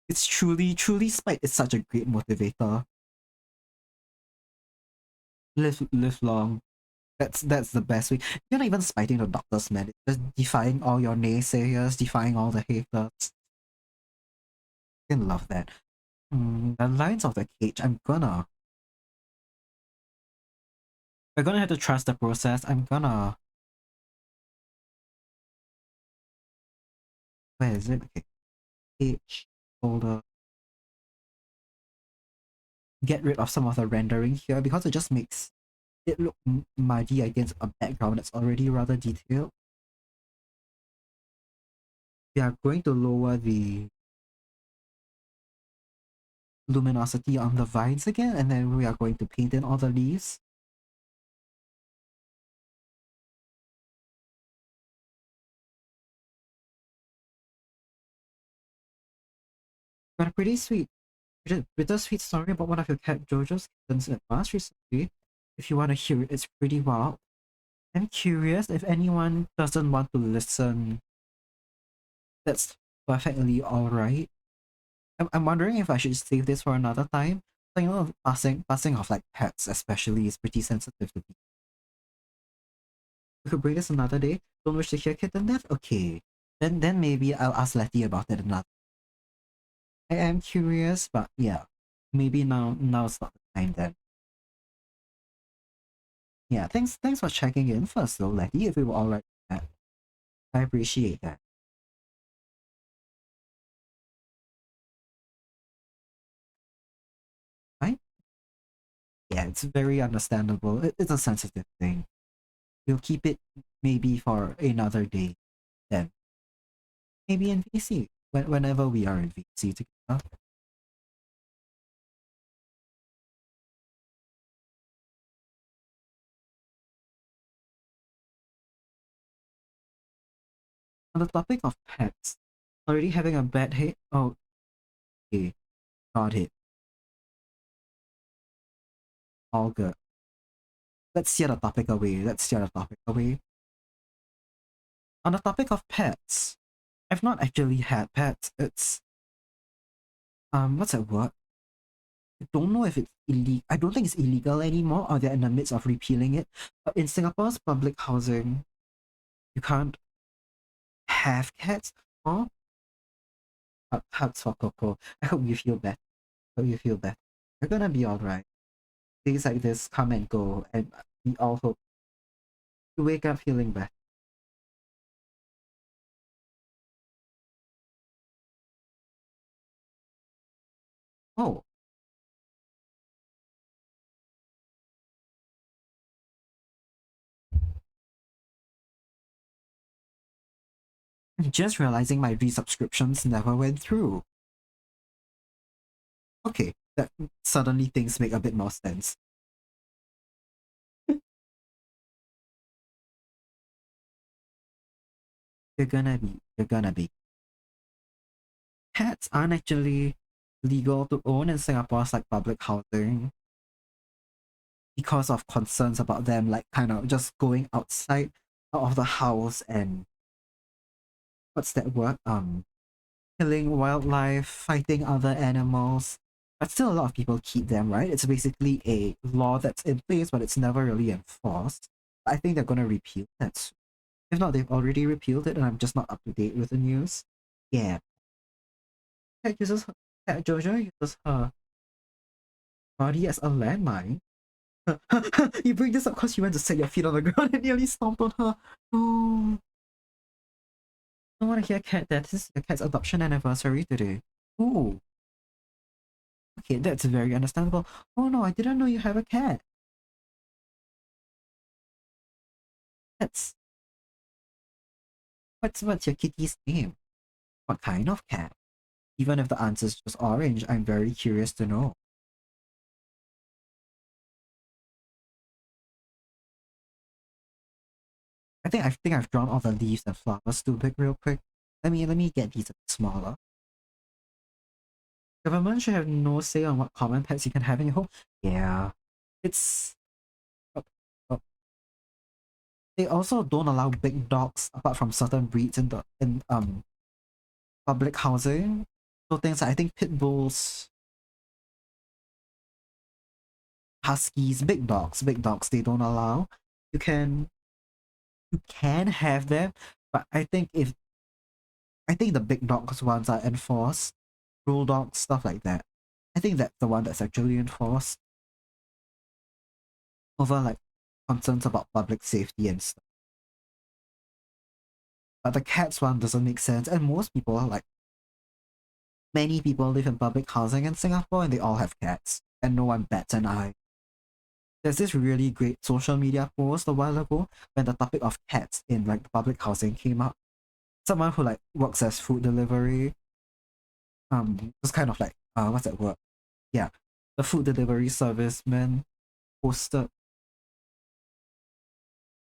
It's truly spite is such a great motivator. Live long. That's the best way. You're not even spiting the doctors, man. It's just defying all your naysayers, defying all the haters. I love that. The lines of the cage. We're gonna have to trust the process. Where is it? Okay. Cage folder. Get rid of some of the rendering here because it just makes it look muddy against a background that's already rather detailed. We are going to lower the luminosity on the vines again, and then we are going to paint in all the leaves. Got a pretty sweet, bittersweet story about one of your cat Jojo's kittens in past recently. If you want to hear it, it's pretty wild. I'm curious if anyone doesn't want to listen. That's perfectly alright. I'm wondering if I should save this for another time. So, passing off like pets especially is pretty sensitive to people. We could bring this another day. Don't wish to hear kitten death? Okay. Then maybe I'll ask Letty about it another. I am curious, but yeah. Maybe now's not the time then. Yeah, thanks for checking in first though, Letty, if we were alright with that. I appreciate that. Right? Yeah, it's very understandable. It's a sensitive thing. We'll keep it maybe for another day then. Maybe in VC. Whenever we are in VC together. On the topic of pets, already having a bad hit? Oh, okay. Got it. All good. Let's steer the topic away. Let's steer the topic away. On the topic of pets, I've not actually had pets. It's what's that word? I don't know if it's illegal. I don't think it's illegal anymore, or they're in the midst of repealing it. But in Singapore's public housing, you can't have cats. Or hugs for Coco. I hope you feel better. Hope you feel better. You're gonna be alright. Things like this come and go, and we all hope you wake up feeling better. Oh, I'm just realizing my resubscriptions never went through. Okay, that suddenly things make a bit more sense. You're gonna be. Cats aren't actually legal to own in Singapore's like public housing because of concerns about them like kind of just going outside out of the house and what's that word? Killing wildlife, fighting other animals. But still a lot of people keep them, right? It's basically a law that's in place, but it's never really enforced. I think they're gonna repeal that soon. If not, they've already repealed it and I'm just not up to date with the news. Yeah. Cat uses her, Cat Jojo uses her body as a landmine. You bring this up because you went to set your feet on the ground and nearly stomped on her. Oh, I don't want to hear cat that. This is your cat's adoption anniversary today. Oh, okay, that's very understandable. Oh no, I didn't know you have a cat. That's what's your kitty's name? What kind of cat? Even if the answer is just orange, I'm very curious to know. I think I've drawn all the leaves and flowers too big real quick. Let me get these a bit smaller. Government should have no say on what common pets you can have in your home. Yeah. It's oh, oh. They also don't allow big dogs apart from certain breeds in public housing. So things like I think pit bulls, huskies, big dogs they don't allow. You can have them, but I think the big dogs ones are enforced. Rule dogs, stuff like that. I think that's the one that's actually enforced over like concerns about public safety and stuff. But the cats one doesn't make sense, and most people like many people live in public housing in Singapore and they all have cats, and no one bats an eye. There's this really great social media post a while ago when the topic of cats in like public housing came up. Someone who like works as food delivery, was kind of like what's that word? Yeah, the food delivery serviceman posted,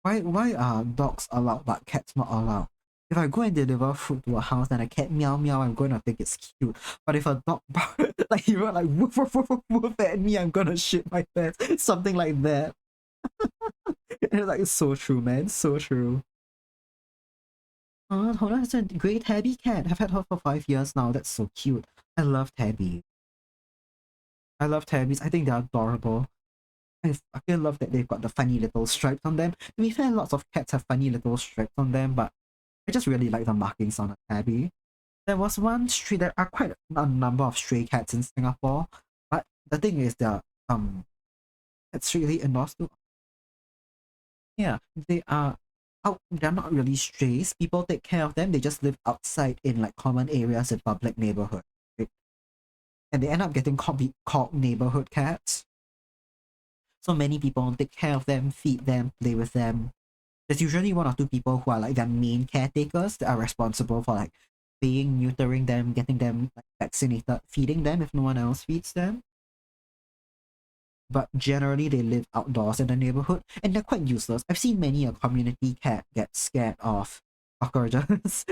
why are dogs allowed but cats not allowed? If I go and deliver food to a house and a cat meow meow, I'm going to think it's cute. But if a dog like you were like woof woof woof woof woof at me, I'm gonna shit my pants. Something like that. And it's like it's so true, man. So true. Hold on, it's a great tabby cat. I've had her for 5 years now. That's so cute. I love tabby. I love tabbies. I think they're adorable. I fucking love that they've got the funny little stripes on them. To be fair, lots of cats have funny little stripes on them, but I just really like the markings on a tabby. There was one stray. There are quite a number of stray cats in Singapore, but the thing is, they're it's really indoors too. Yeah, they are out. They're not really strays. People take care of them. They just live outside in like common areas in public neighborhood, right? And they end up getting called neighborhood cats. So many people take care of them, feed them, play with them. There's usually one or two people who are like their main caretakers that are responsible for like being neutering them, getting them like vaccinated, feeding them if no one else feeds them. But generally they live outdoors in the neighborhood and they're quite useless. I've seen many a community cat get scared of cockroaches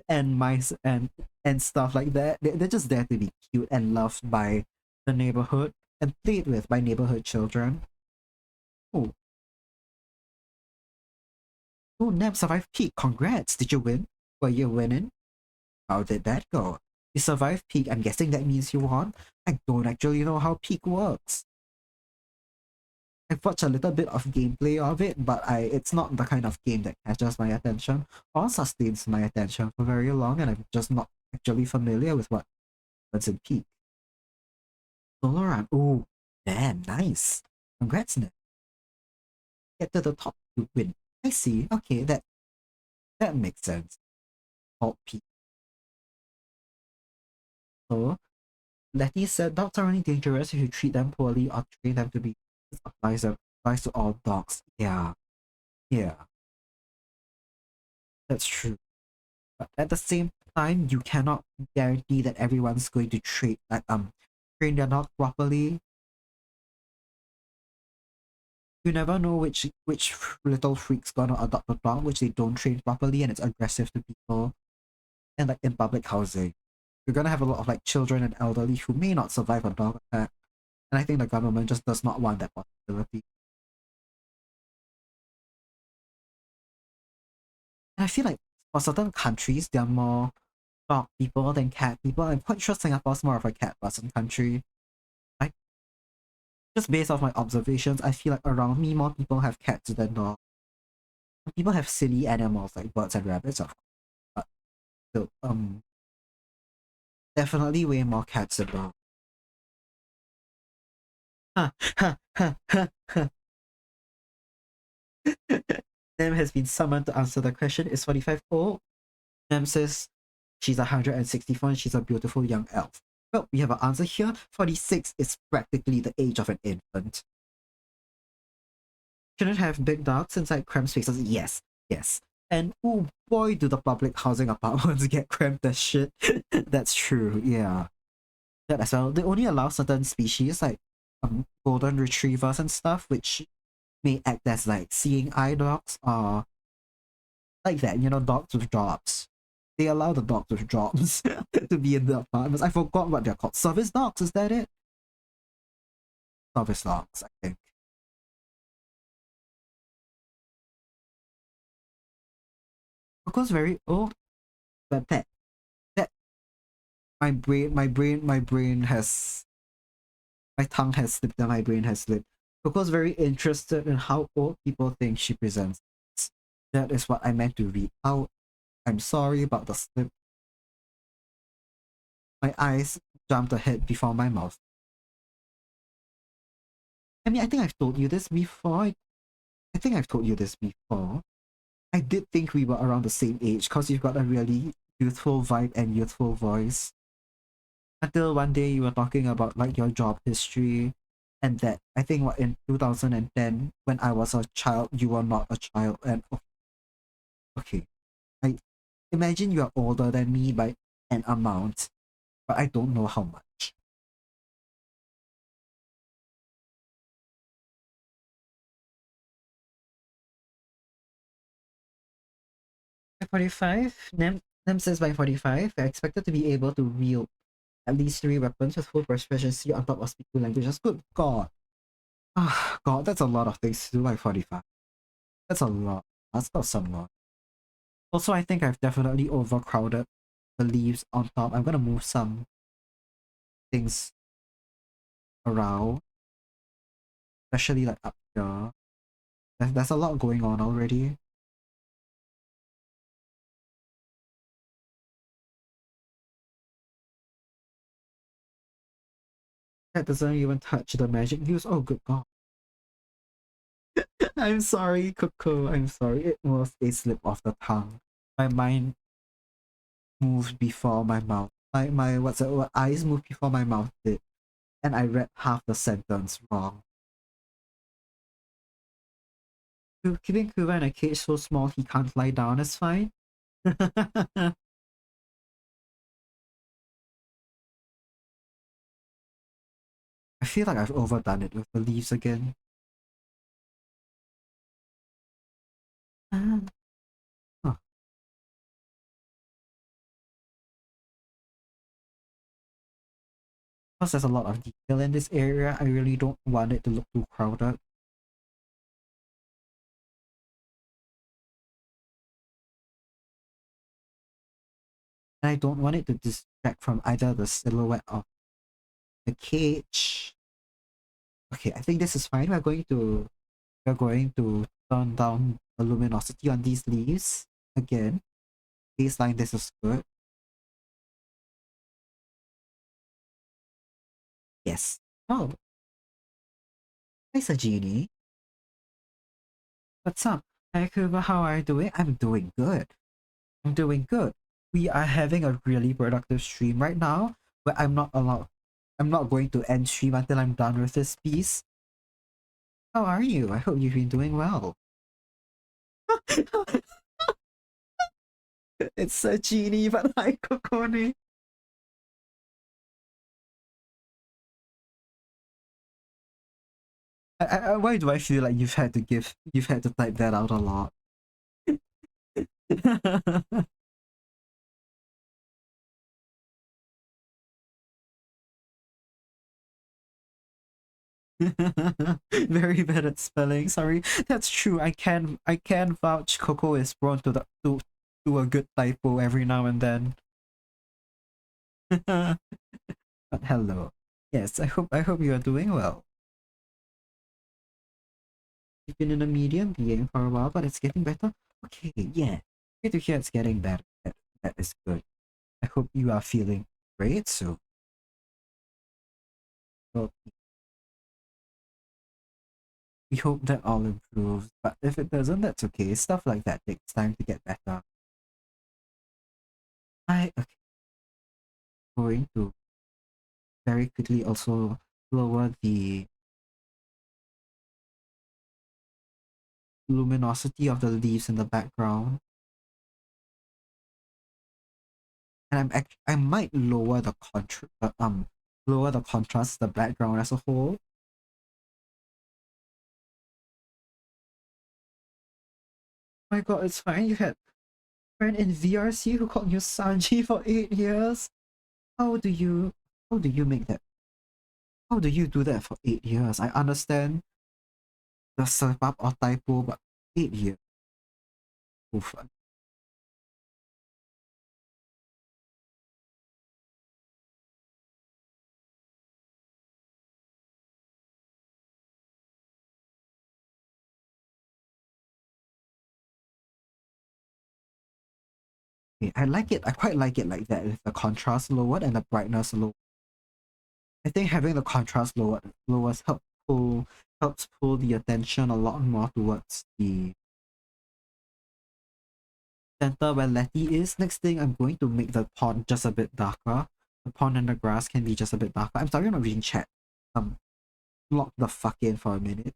and mice and stuff like that. They're just there to be cute and loved by the neighborhood and played with by neighborhood children. Oh, oh, Nam survived peak. Congrats. Did you win? Were you winning? How did that go? You survived peak. I'm guessing that means you won. I don't actually know how peak works. I've watched a little bit of gameplay of it, but it's not the kind of game that catches my attention or sustains my attention for very long, and I'm just not actually familiar with what's in peak. Solo run. Oh, man, nice. Congrats, Nick. Get to the top to win. I see. Okay, that makes sense. Top peak. So, Letty said dogs are only dangerous if you treat them poorly or train them to be. This applies to all dogs. Yeah, yeah, that's true. But at the same time, you cannot guarantee that everyone's going to train their dog properly. You never know which little freak's gonna adopt a dog which they don't train properly and it's aggressive to people. And like in public housing, you're gonna have a lot of like children and elderly who may not survive a dog attack. And I think the government just does not want that possibility. And I feel like for certain countries, they're more dog people than cat people. I'm quite sure Singapore's more of a cat person country. I just based off my observations, I feel like around me more people have cats than dogs. People have silly animals like birds and rabbits, of course, but still, definitely way more cats than dogs. Ha ha ha ha ha. Nem has been summoned to answer the question. Is 45 old? Nem says she's 164 and she's a beautiful young elf. Well, we have an answer here. 46 is practically the age of an infant. Shouldn't have big dogs inside cramped spaces. Yes, yes. And oh boy, do the public housing apartments get cramped as shit. That's true, yeah. That as well. They only allow certain species like golden retrievers and stuff, which may act as like seeing eye dogs or like that, dogs with jobs. They allow the dogs with jobs to be in the apartments. I forgot what they're called. Service dogs, is that it? Service dogs, I think. Coco's very old, but that my brain has my tongue has slipped and my brain has slipped. Coco's very interested in how old people think she presents. That is what I meant to read out. I'm sorry about the slip. My eyes jumped ahead before my mouth. I mean, I think I've told you this before. I think I've told you this before. I did think we were around the same age because you've got a really youthful vibe and youthful voice. Until one day you were talking about like your job history And that I think what in 2010 when I was a child, you were not a child. And okay, I imagine you are older than me by an amount, but I don't know how much. By 45, Nem says by 45, I expected to be able to wield at least 3 weapons with full proficiency on top of speak 2 languages. Good God. Ah, God, that's a lot of things to do by 45. That's a lot. That's not some lot. Also, I think I've definitely overcrowded the leaves on top. I'm gonna move some things around, especially like up here. There's a lot going on already. That doesn't even touch the magic views. Oh, good God. I'm sorry, Coco. I'm sorry. It was a slip of the tongue. My mind moved before my mouth. My what's it? What eyes moved before my mouth did, and I read half the sentence wrong. Keeping Kuva in a cage so small he can't lie down is fine. I feel like I've overdone it with the leaves again. Huh. Because there's a lot of detail in this area, I really don't want it to look too crowded. And I don't want it to distract from either the silhouette of the cage. Okay, I think this is fine. We're going to turn down the luminosity on these leaves again. Baseline, this is good. Yes. Oh, hi Sajini. What's up? Hi Kuba, how are you doing? I'm doing good. I'm doing good. We are having a really productive stream right now, but I'm not going to end stream until I'm done with this piece. How are you? I hope you've been doing well. It's a genie, but hi Kokone. Why do I feel like you've had to type that out a lot? Very bad at spelling. Sorry, that's true. I can vouch. Coco is prone to a good typo every now and then. But hello. Yes, I hope you are doing well. You've been in a medium being for a while, but it's getting better. Okay, yeah. Good to hear it's getting better. That is good. I hope you are feeling great. So we hope that all improves. But if it doesn't, that's okay. Stuff like that takes time to get better. Okay, going to very quickly also lower the luminosity of the leaves in the background. And I might lower the contrast the background as a whole. Oh my God, it's fine. You had a friend in VRC who called you Sanji for 8 years. How do you make that? How do you do that for 8 years? I understand the slip up or typo, but 8 years. Oof. Okay, I like it. I quite like it like that with the contrast lowered and the brightness low. I think having the contrast lowers helps pull the attention a lot more towards the center where Letty is. Next thing, I'm going to make the pond just a bit darker. The pond and the grass can be just a bit darker. I'm sorry I'm not reading chat. lock the fuck in for a minute.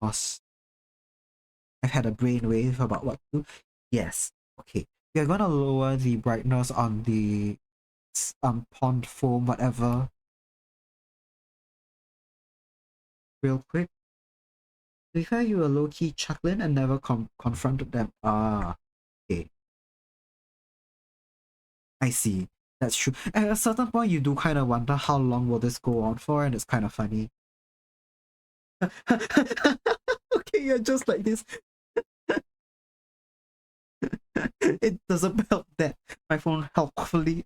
Cause I've had a brainwave about what to do. Yes. Okay. We're gonna lower the brightness on the pond foam, whatever. Real quick. To be fair, you were low-key chuckling and never confronted them. Ah, okay. I see. That's true. At a certain point, you do kind of wonder how long will this go on for, and it's kind of funny. Okay, you're just like this. It doesn't help that my phone helpfully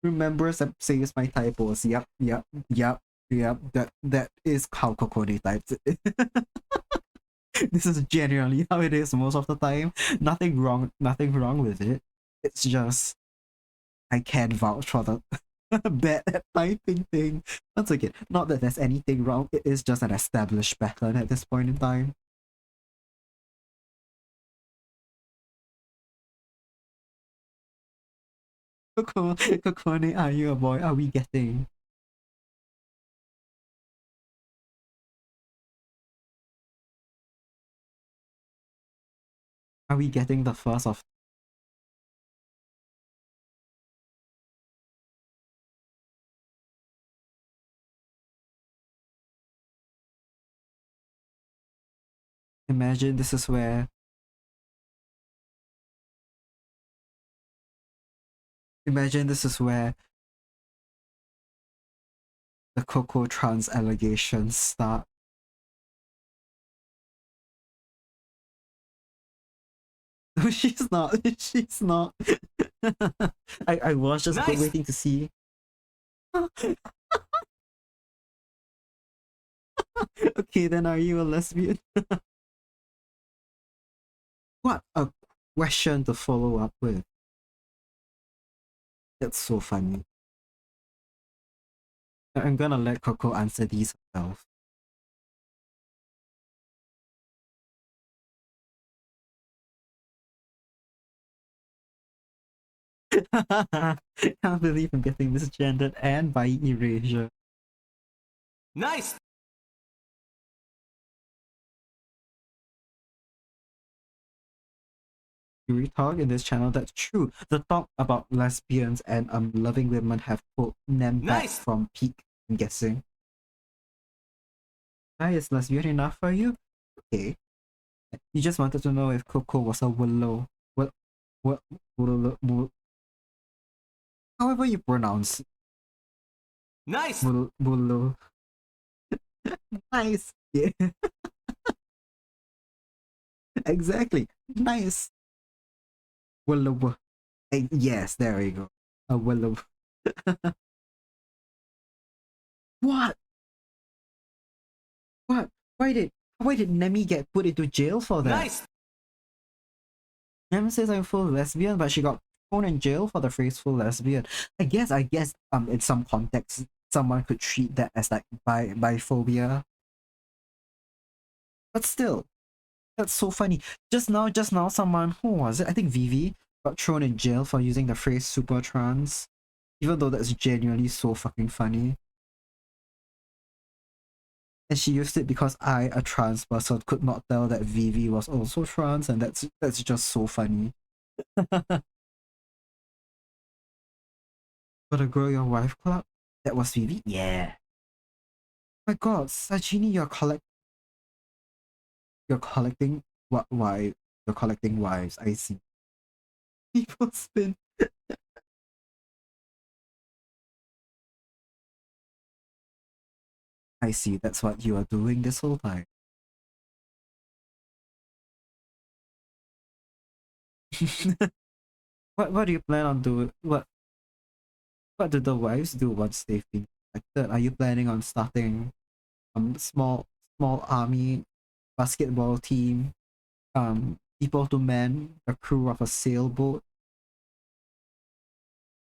remembers and saves my typos. Yep. That is how Kokone types it. This is generally how it is most of the time. Nothing wrong with it. It's just I can't vouch for the bad at typing thing. Once again, not that there's anything wrong, it is just an established pattern at this point in time. Kokone, are you a boy? Are we getting? Are we getting the first of? Imagine this is where. Imagine this is where the Coco trans allegations start. No, she's not. She's not. I was just Nice. waiting to see. Okay, then are you a lesbian? What a question to follow up with. That's so funny. I'm gonna let Coco answer these herself. Can't believe I'm getting misgendered and by erasure. Nice. We talk in this channel, that's true. The talk about lesbians and loving women have pulled them back Nice. from peak, I'm guessing. Hi, is lesbian enough for you? Okay. You just wanted to know if Coco was a willow. What willow, however you pronounce Nice. willow. Nice. Yeah. Exactly. Nice. Willow. Yes, there we go. A willow. What? What? Why did Nemi get put into jail for that? Nice. Nemi says I'm full lesbian, but she got thrown in jail for the phrase full lesbian. I guess in some context someone could treat that as like biphobia. But still, that's so funny. Just now someone, who was it? I think Vivi got thrown in jail for using the phrase super trans. Even though that's genuinely so fucking funny. And she used it because I, a trans person, could not tell that Vivi was also trans, and that's just so funny. Gotta grow your wife club? That was Vivi? Yeah. My god, Sajini, you're collecting what wife? You're collecting wives, I see. People spin. I see, that's what you are doing this whole time. What do you plan on doing? What do the wives do once they've been elected? Are you planning on starting small army basketball team? People to man a crew of a sailboat?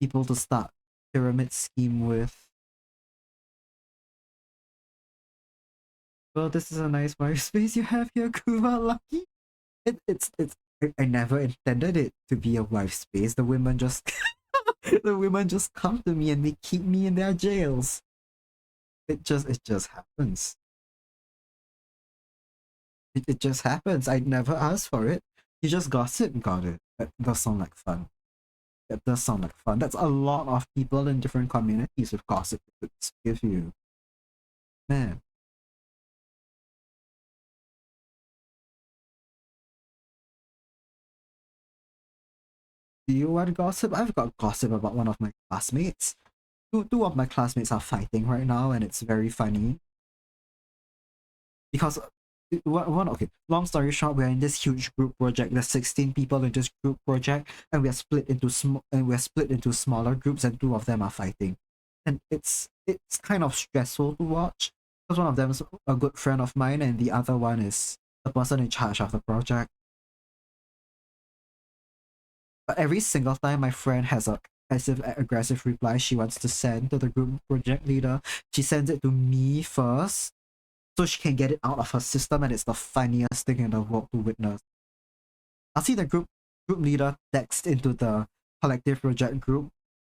People to start pyramid scheme with? Well, this is a nice wife space you have here, Kuva. Lucky. It's I never intended it to be a wife space. The women just The women just come to me and they keep me in their jails. It just happens. It just happens. I never asked for it. You just gossip, got it. That does sound like fun. That does sound like fun. That's a lot of people in different communities with gossip to give you. Man. Do you want gossip? I've got gossip about one of my classmates. Two of my classmates are fighting right now, and it's very funny. Because okay, long story short, we're in this huge group project. There's 16 people in this group project, and we're split into smaller groups, and two of them are fighting. And it's kind of stressful to watch. Because one of them is a good friend of mine, and the other one is the person in charge of the project. But every single time my friend has a passive aggressive reply she wants to send to the group project leader, she sends it to me first so she can get it out of her system, and it's the funniest thing in the world to witness. I'll see the group leader text into the collective project group